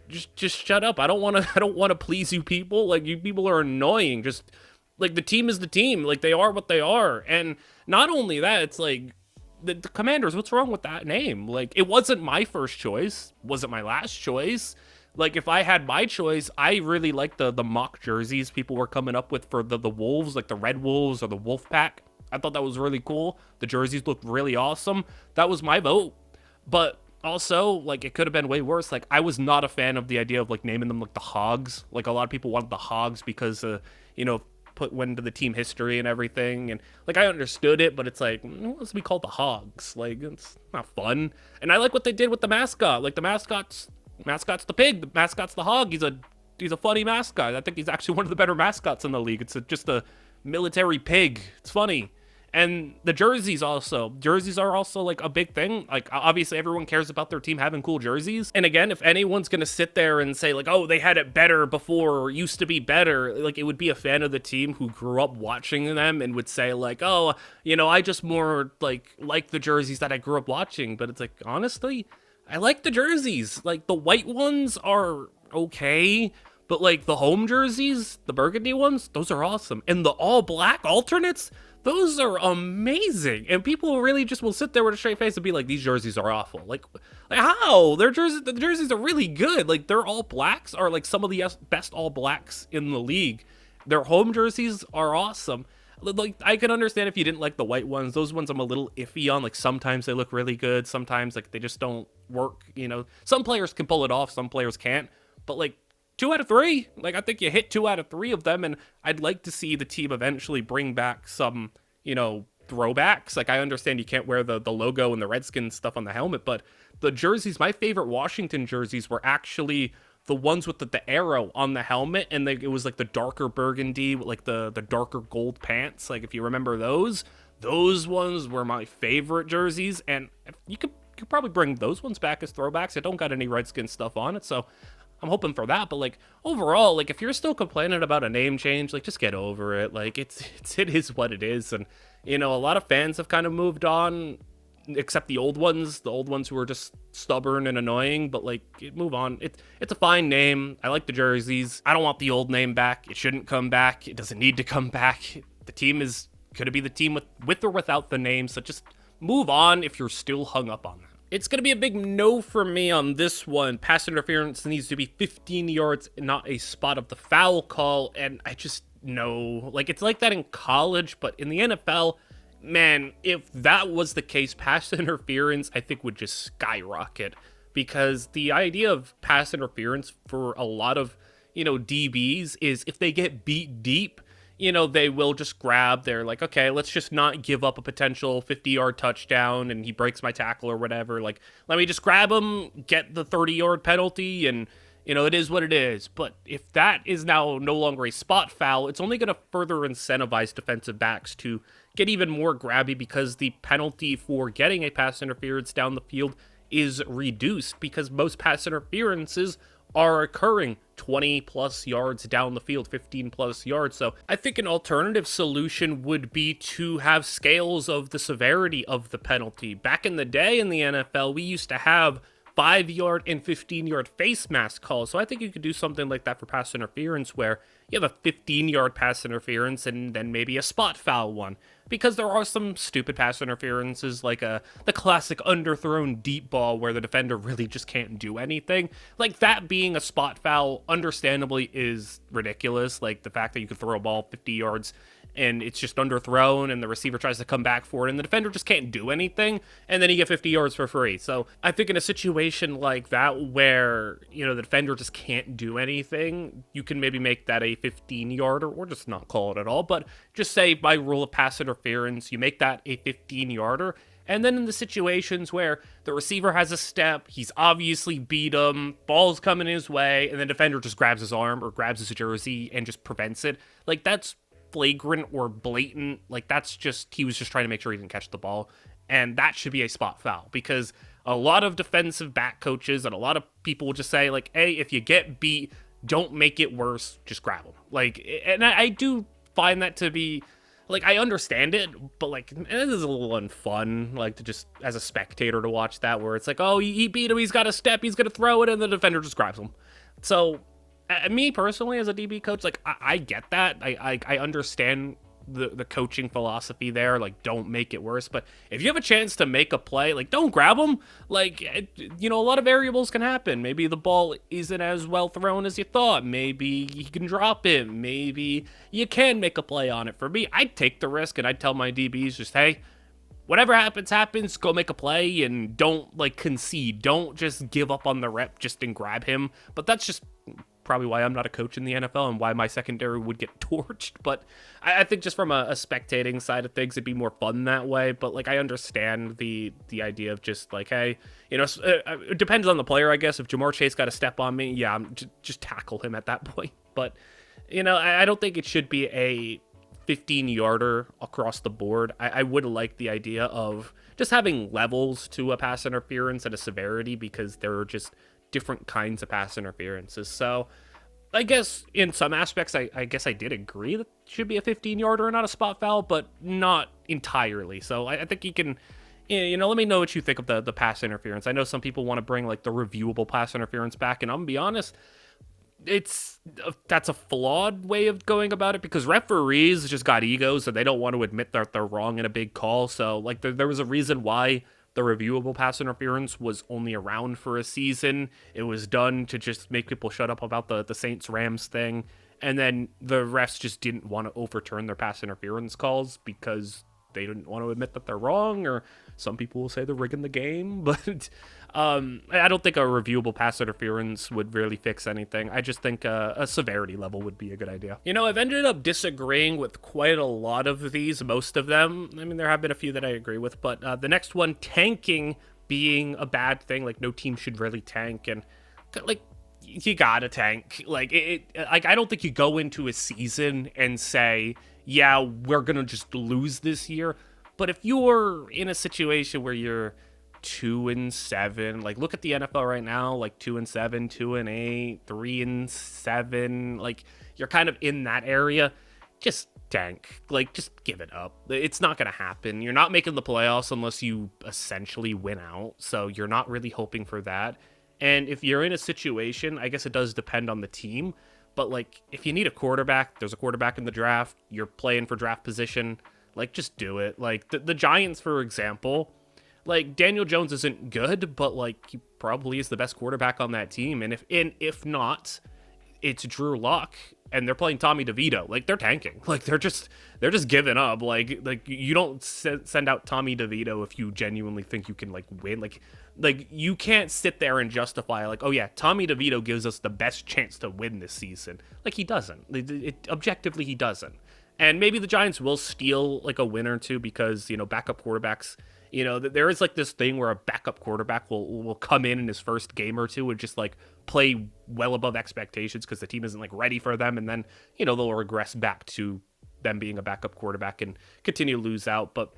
just shut up. I don't want to please you people. Like, you people are annoying. Just, like, the team is the team. Like, they are what they are. And not only that, it's like, the Commanders, what's wrong with that name? Like, it wasn't my first choice, wasn't my last choice. Like, if I had my choice, I really like the mock jerseys people were coming up with for the Wolves, like the Red Wolves or the Wolf Pack. I thought that was really cool. The jerseys looked really awesome. That was my vote. But also, like, it could have been way worse. Like, I was not a fan of the idea of, like, naming them, like, the Hogs. Like, a lot of people wanted the Hogs because, went into the team history and everything. And, like, I understood it, but it's like, let's be called the Hogs. Like, it's not fun. And I like what they did with the mascot. Like, the mascot's the pig, the mascot's the hog. He's a funny mascot. I think he's actually one of the better mascots in the league. It's just a military pig. It's funny. And the jerseys are also like a big thing. Like, obviously everyone cares about their team having cool jerseys. And again, if anyone's gonna sit there and say like, oh, they had it better before or used to be better, like, it would be a fan of the team who grew up watching them and would say like, oh, I just more like the jerseys that I grew up watching. But it's like, honestly, I like the jerseys. Like, the white ones are okay, but like the home jerseys, the burgundy ones, those are awesome. And the all black alternates, those are amazing. And people really just will sit there with a straight face and be like, these jerseys are awful. Like how? The jerseys are really good. Like, their all blacks are like some of the best all blacks in the league. Their home jerseys are awesome. Like, I can understand if you didn't like the white ones. Those ones I'm a little iffy on. Like, sometimes they look really good. Sometimes, like, they just don't work, Some players can pull it off. Some players can't. But, like, 2 out of 3. Like, I think you hit 2 out of 3 of them. And I'd like to see the team eventually bring back some, throwbacks. Like, I understand you can't wear the logo and the Redskins stuff on the helmet. But the jerseys, my favorite Washington jerseys were actually the ones with the arrow on the helmet, and it was like the darker burgundy with like the darker gold pants. Like, if you remember those ones were my favorite jerseys, and you could probably bring those ones back as throwbacks. I don't got any Redskins stuff on it, so I'm hoping for that. But like, overall, like, if you're still complaining about a name change, like, just get over it. Like, it is what it is. And a lot of fans have kind of moved on, except the old ones who are just stubborn and annoying. But like, move on. It's a fine name. I like the jerseys. I don't want the old name back. It shouldn't come back. It doesn't need to come back. The team is gonna be the team with or without the name. So just move on if you're still hung up on that. It's gonna be a big no for me on this one. Pass interference needs to be 15 yards, not a spot of the foul call. And I just know, like, it's like that in college, but in the NFL, man, if that was the case, pass interference, I think, would just skyrocket. Because the idea of pass interference for a lot of, DBs is if they get beat deep, they will just grab. They're like, okay, let's just not give up a potential 50-yard touchdown and he breaks my tackle or whatever. Like, let me just grab him, get the 30-yard penalty, and, it is what it is. But if that is now no longer a spot foul, it's only going to further incentivize defensive backs to get even more grabby, because the penalty for getting a pass interference down the field is reduced, because most pass interferences are occurring 20 plus yards down the field, 15 plus yards. So I think an alternative solution would be to have scales of the severity of the penalty. Back in the day in the NFL, we used to have 5 yard and 15-yard face mask calls. So I think you could do something like that for pass interference where you have a 15-yard pass interference and then maybe a spot foul one. Because there are some stupid pass interferences like the classic underthrown deep ball where the defender really just can't do anything. Like that being a spot foul understandably is ridiculous. Like the fact that you could throw a ball 50 yards and it's just underthrown and the receiver tries to come back for it and the defender just can't do anything and then you get 50 yards for free. So I think in a situation like that where, the defender just can't do anything, you can maybe make that a 15-yarder or just not call it at all, but just say by rule of pass interference, you make that a 15-yarder. And then in the situations where the receiver has a step, he's obviously beat him, ball's coming his way, and the defender just grabs his arm or grabs his jersey and just prevents it, like that's flagrant or blatant. Like that's just, he was just trying to make sure he didn't catch the ball, and that should be a spot foul because a lot of defensive back coaches and a lot of people will just say like, hey, if you get beat, don't make it worse, just grab him. Like, and I do find that to be like, I understand it, but like it is a little unfun, like to just as a spectator to watch that where it's like, oh, he beat him, he's got a step, he's gonna throw it, and the defender just grabs him. So me personally as a DB coach, like I get that. I understand the coaching philosophy there, like don't make it worse, but if you have a chance to make a play, like don't grab them. Like, a lot of variables can happen. Maybe the ball isn't as well thrown as you thought, maybe you can drop it, maybe you can make a play on it. For me, I'd take the risk and I'd tell my DBs just, hey, whatever happens, go make a play and don't like concede. Don't just give up on the rep just and grab him. But that's just probably why I'm not a coach in the NFL and why my secondary would get torched. But I think just from a spectating side of things, it'd be more fun that way. But like, I understand the idea of just like, hey, it depends on the player, I guess. If Jamar Chase got a step on me, yeah, I'm just tackle him at that point. But, I don't think it should be a 15-yarder across the board. I would like the idea of just having levels to a pass interference and a severity because there are just different kinds of pass interferences. So I guess in some aspects, I guess I did agree that it should be a 15-yarder and not a spot foul, but not entirely. So I think you can, let me know what you think of the pass interference. I know some people want to bring like the reviewable pass interference back, and I'm gonna be honest, that's a flawed way of going about it because referees just got egos and they don't want to admit that they're wrong in a big call. So like there was a reason why the reviewable pass interference was only around for a season. It was done to just make people shut up about the Saints-Rams thing. And then the refs just didn't want to overturn their pass interference calls because they didn't want to admit that they're wrong, or some people will say they're rigging the game. But I don't think a reviewable pass interference would really fix anything. I just think a severity level would be a good idea. I've ended up disagreeing with quite a lot of these, most of them. I mean, there have been a few that I agree with, but the next one, tanking being a bad thing, like no team should really tank, and like you gotta tank. Like I don't think you go into a season and say, yeah, we're gonna just lose this year. But if you're in a situation where you're 2-7, like look at the NFL right now, like 2-7, 2-8, 3-7, like you're kind of in that area, just tank. Like just give it up. It's not gonna happen. You're not making the playoffs unless you essentially win out, so you're not really hoping for that. And if you're in a situation, I guess it does depend on the team, but like if you need a quarterback, there's a quarterback in the draft, you're playing for draft position, like just do it. Like the Giants, for example, like Daniel Jones isn't good, but like he probably is the best quarterback on that team. And if not, it's Drew Lock, and they're playing Tommy DeVito. Like they're tanking. Like they're just giving up. Like you don't send out Tommy DeVito if you genuinely think you can like win. Like you can't sit there and justify like, oh yeah, Tommy DeVito gives us the best chance to win this season. Like he doesn't. Objectively, he doesn't. And maybe the Giants will steal like a win or two because, backup quarterbacks, there is like this thing where a backup quarterback will come in his first game or two and just like play well above expectations because the team isn't like ready for them. And then, they'll regress back to them being a backup quarterback and continue to lose out. But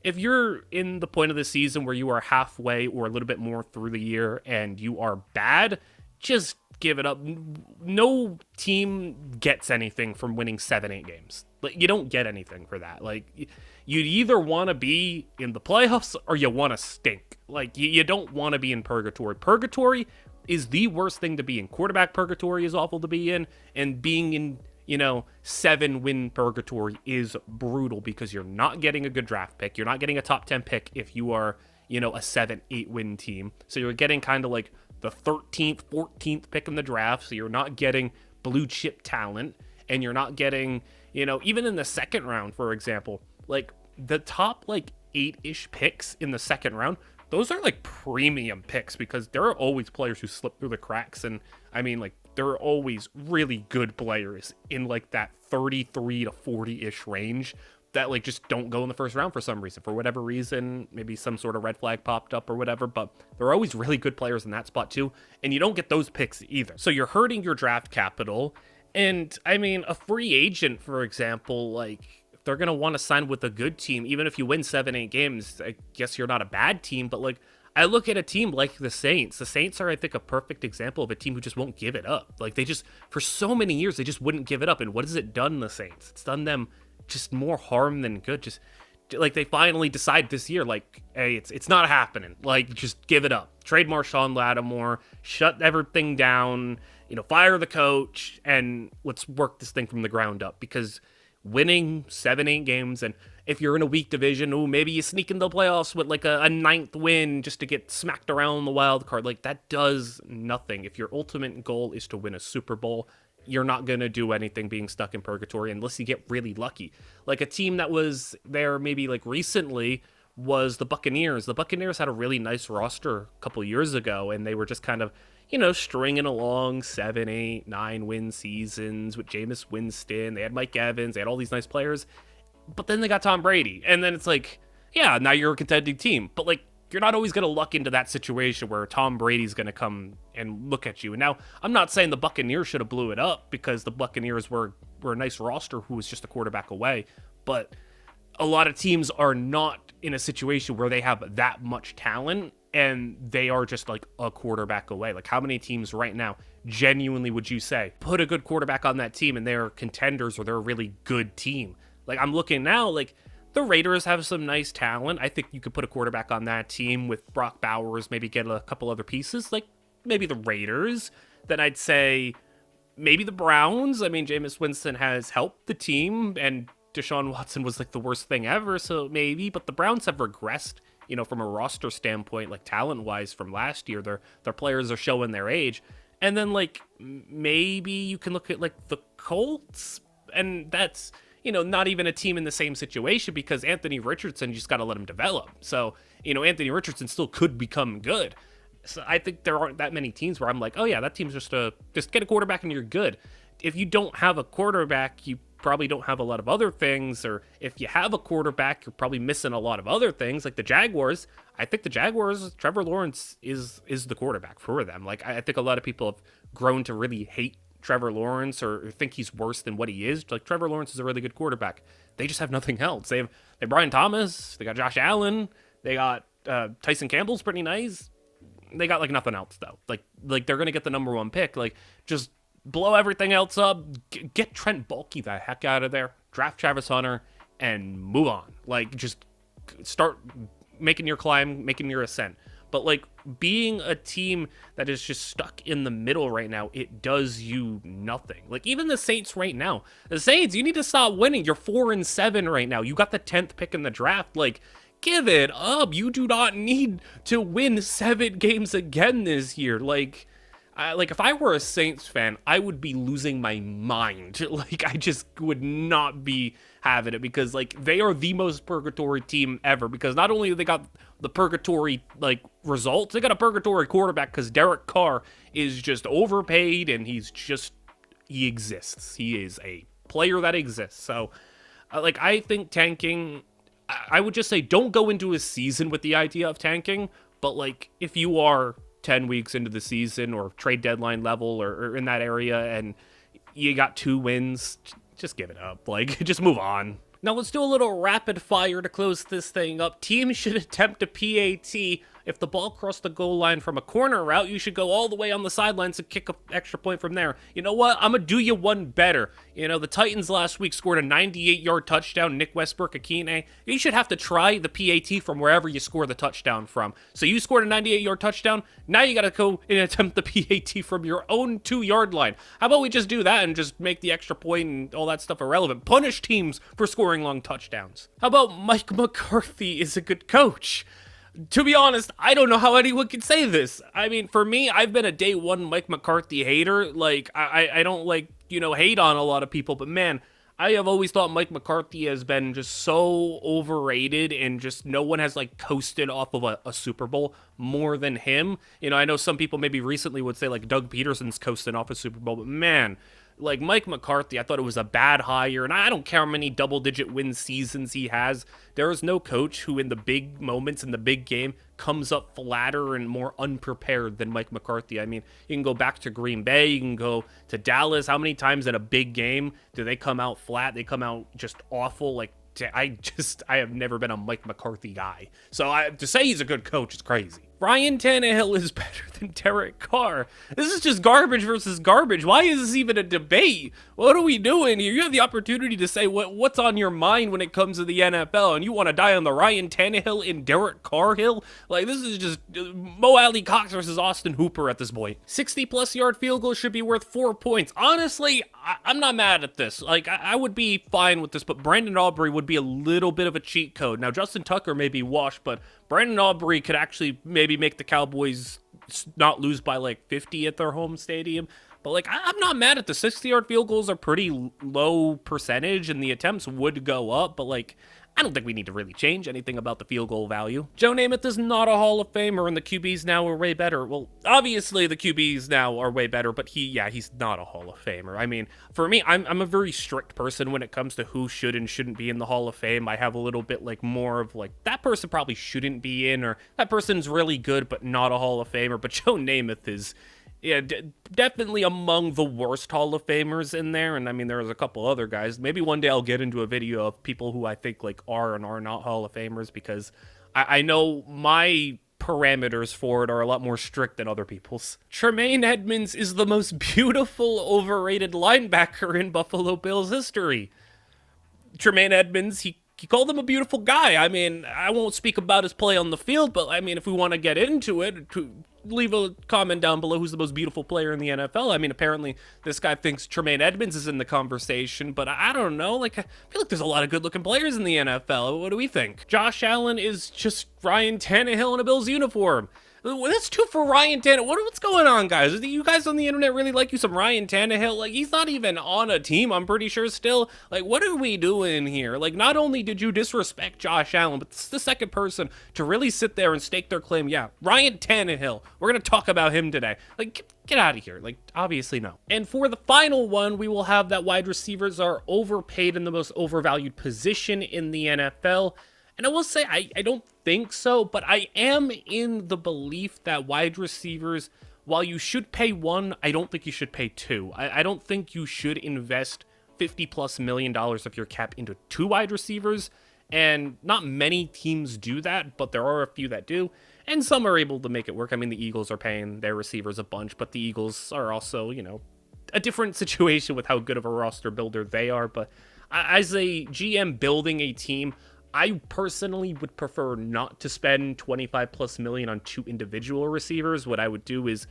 if you're in the point of the season where you are halfway or a little bit more through the year and you are bad, just give it up. No team gets anything from winning 7-8 games. Like, you don't get anything for that. Like, you either want to be in the playoffs or you want to stink. Like, you don't want to be in purgatory. Purgatory is the worst thing to be in. Quarterback purgatory is awful to be in, and being in 7-win purgatory is brutal because you're not getting a good draft pick. You're not getting a top 10 pick if you are, a 7-8 win team. So you're getting kind of like the 13th, 14th pick in the draft. So you're not getting blue chip talent, and you're not getting, even in the second round, for example, like the top like 8-ish picks in the second round, those are like premium picks because there are always players who slip through the cracks. And I mean, like, there are always really good players in like that 33 to 40-ish range that like just don't go in the first round for some reason. For whatever reason, maybe some sort of red flag popped up or whatever, but there are always really good players in that spot too. And you don't get those picks either. So you're hurting your draft capital. And I mean, a free agent, for example, like, they're going to want to sign with a good team. Even if you win 7-8 games, I guess you're not a bad team. But like, I look at a team like the Saints. The Saints are, I think, a perfect example of a team who just won't give it up. Like, they just, for so many years, they just wouldn't give it up. And what has it done, the Saints? It's done them just more harm than good. Just like, they finally decide this year, like, hey, it's not happening. Like, just give it up. Trade Marshawn Lattimore, shut everything down, fire the coach, and let's work this thing from the ground up. Because winning 7-8 games, and if you're in a weak division, maybe you sneak into the playoffs with like a 9th win just to get smacked around the wild card, like, that does nothing. If your ultimate goal is to win a Super Bowl, you're not going to do anything being stuck in purgatory unless you get really lucky. Like, a team that was there maybe like recently was the Buccaneers. The Buccaneers had a really nice roster a couple years ago, and they were just kind of, stringing along 7, 8, 9 win seasons with Jameis Winston. They had Mike Evans. They had all these nice players. But then they got Tom Brady. And then it's like, yeah, now you're a contending team. But like, you're not always going to luck into that situation where Tom Brady's going to come and look at you. And now, I'm not saying the Buccaneers should have blew it up, because the Buccaneers were a nice roster who was just a quarterback away. But a lot of teams are not in a situation where they have that much talent and they are just like a quarterback away. Like, how many teams right now genuinely would you say put a good quarterback on that team and they're contenders, or they're a really good team? Like, I'm looking now, like, the Raiders have some nice talent. I think you could put a quarterback on that team with Brock Bowers, maybe get a couple other pieces, like maybe the Raiders. Then I'd say maybe the Browns. I mean, Jameis Winston has helped the team, and Deshaun Watson was like the worst thing ever, so maybe. But the Browns have regressed, from a roster standpoint, like talent-wise from last year. Their players are showing their age. And then, like, maybe you can look at, like, the Colts, and that's, not even a team in the same situation, because Anthony Richardson, you just got to let him develop. So, Anthony Richardson still could become good. So I think there aren't that many teams where I'm like, oh yeah, that team's just get a quarterback and you're good. If you don't have a quarterback, you probably don't have a lot of other things, or if you have a quarterback, you're probably missing a lot of other things. Like the Jaguars, I think the Jaguars, Trevor Lawrence is the quarterback for them. Like, I think a lot of people have grown to really hate Trevor Lawrence or think he's worse than what he is. Like, Trevor Lawrence is a really good quarterback. They just have nothing else. They have Brian Thomas, they got Josh Allen, they got Tyson Campbell's pretty nice. They got like nothing else though. Like they're gonna get the number 1 pick. Like, just blow everything else up. Get Trent Baalke the heck out of there. Draft Travis Hunter and move on. Like, just start making your climb, making your ascent. But like, being a team that is just stuck in the middle right now, it does you nothing. Like, even the Saints right now. The Saints, you need to stop winning. You're 4-7 right now. You got the 10th pick in the draft. Like, give it up. You do not need to win 7 games again this year. Like, if I were a Saints fan, I would be losing my mind. Like, I just would not be having it, because like, they are the most purgatory team ever, because not only have they got the purgatory like results, they got a purgatory quarterback, because Derek Carr is just overpaid, and he exists. He is a player that exists. So like, I think tanking, I would just say don't go into a season with the idea of tanking. But like, if you are 10 weeks into the season or trade deadline level or in that area and you got 2 wins, just give it up. Like, just move on. Now let's do a little rapid fire to close this thing up. Teams should attempt a PAT if the ball crossed the goal line from a corner route, you should go all the way on the sidelines and kick an extra point from there. You know what? I'm going to do you one better. You know, the Titans last week scored a 98-yard touchdown, Nick Westbrook-Akine. You should have to try the PAT from wherever you score the touchdown from. So you scored a 98-yard touchdown, now you got to go and attempt the PAT from your own 2-yard line. How about we just do that and just make the extra point and all that stuff irrelevant? Punish teams for scoring long touchdowns. How about Mike McCarthy is a good coach? To be honest, I don't know how anyone can say this. I mean, for me, I've been a day one Mike McCarthy hater. Like, I don't like, hate on a lot of people, but man, I have always thought Mike McCarthy has been just so overrated, and just no one has like coasted off of a Super Bowl more than him. I know some people maybe recently would say like Doug Peterson's coasting off a Super Bowl, but man, like Mike McCarthy, I thought it was a bad hire, and I don't care how many double-digit win seasons he has. There is no coach who in the big moments in the big game comes up flatter and more unprepared than Mike McCarthy. I mean, you can go back to Green Bay, you can go to Dallas. How many times in a big game do they come out flat? They come out just awful. Like, I have never been a Mike McCarthy guy. So to say he's a good coach is crazy. Ryan Tannehill is better than Derek Carr. This is just garbage versus garbage. Why is this even a debate? What are we doing here? You have the opportunity to say what's on your mind when it comes to the NFL, and you want to die on the Ryan Tannehill and Derek Carr hill? Like, this is just Mo Alley Cox versus Austin Hooper at this point. 60-plus yard field goals should be worth 4 points. Honestly, I'm not mad at this. Like, I would be fine with this, but Brandon Aubrey would be a little bit of a cheat code. Now, Justin Tucker may be washed, but Brandon Aubrey could actually maybe make the Cowboys not lose by like 50 at their home stadium. But like, I'm not mad at the 60-yard field goals are pretty low percentage, and the attempts would go up, but like, I don't think we need to really change anything about the field goal value. Joe Namath is not a Hall of Famer, and the QBs now are way better. Well, obviously the QBs now are way better, but he's not a Hall of Famer. I mean, for me, I'm a very strict person when it comes to who should and shouldn't be in the Hall of Fame. I have a little bit like more of like, that person probably shouldn't be in, or that person's really good but not a Hall of Famer. But Joe Namath is definitely among the worst Hall of Famers in there. And I mean, there's a couple other guys. Maybe one day I'll get into a video of people who I think like are and are not Hall of Famers, because I know my parameters for it are a lot more strict than other people's. Tremaine Edmonds is the most beautiful, overrated linebacker in Buffalo Bills history. Tremaine Edmonds, he called him a beautiful guy. I mean, I won't speak about his play on the field, but I mean, if we want to get into it, leave a comment down below who's the most beautiful player in the NFL. I mean, apparently this guy thinks Tremaine Edmonds is in the conversation, but I don't know. Like, I feel like there's a lot of good-looking players in the NFL. What do we think? Josh Allen is just Ryan Tannehill in a Bills uniform. That's two for Ryan Tannehill. What's going on, guys? Do you guys on the internet really like you some Ryan Tannehill? Like, he's not even on a team, I'm pretty sure, still. Like, what are we doing here? Like, not only did you disrespect Josh Allen, but this is the second person to really sit there and stake their claim. Yeah, Ryan Tannehill. We're going to talk about him today. Like, get out of here. Like, obviously no. And for the final one, we will have that wide receivers are overpaid in the most overvalued position in the NFL. And I will say, I don't think so, but I am in the belief that wide receivers, while you should pay one, I don't think you should pay two. I don't think you should invest $50+ million of your cap into two wide receivers, and not many teams do that, but there are a few that do, and some are able to make it work. I mean, the Eagles are paying their receivers a bunch, but the Eagles are also, a different situation with how good of a roster builder they are. But as a GM building a team, I personally would prefer not to spend $25+ million on two individual receivers. What I would do is,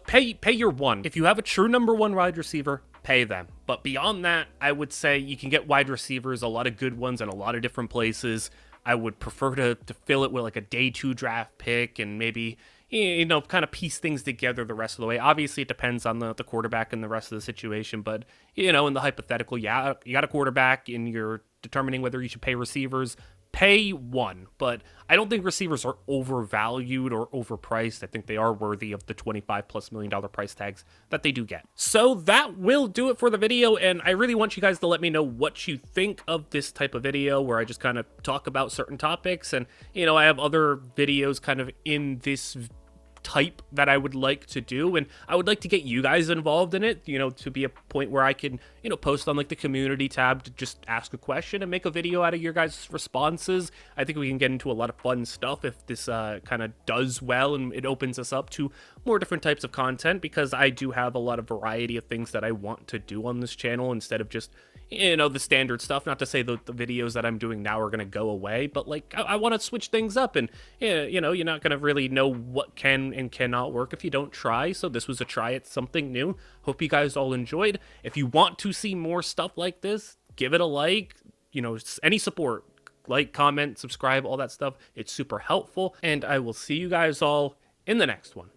pay your one. If you have a true number one wide receiver, pay them. But beyond that, I would say you can get wide receivers, a lot of good ones in a lot of different places. I would prefer to fill it with like a day 2 draft pick and maybe, kind of piece things together the rest of the way. Obviously, it depends on the quarterback and the rest of the situation. But, in the hypothetical, yeah, you got a quarterback and you're determining whether you should pay receivers, pay one. But I don't think receivers are overvalued or overpriced. I think they are worthy of the $25+ million price tags that they do get. So that will do it for the video, and I really want you guys to let me know what you think of this type of video where I just kind of talk about certain topics. And I have other videos kind of in this type that I would like to do, and I would like to get you guys involved in it, to be a point where I can, post on like the community tab to just ask a question and make a video out of your guys' responses. I think we can get into a lot of fun stuff if this kind of does well, and it opens us up to more different types of content, because I do have a lot of variety of things that I want to do on this channel instead of just the standard stuff. Not to say that the videos that I'm doing now are going to go away, but like I want to switch things up, and you're not going to really know what can and cannot work if you don't try. So this was a try at something new. Hope you guys all enjoyed. If you want to see more stuff like this, give it a like. Any support, like, comment, subscribe, all that stuff. It's super helpful, and I will see you guys all in the next one.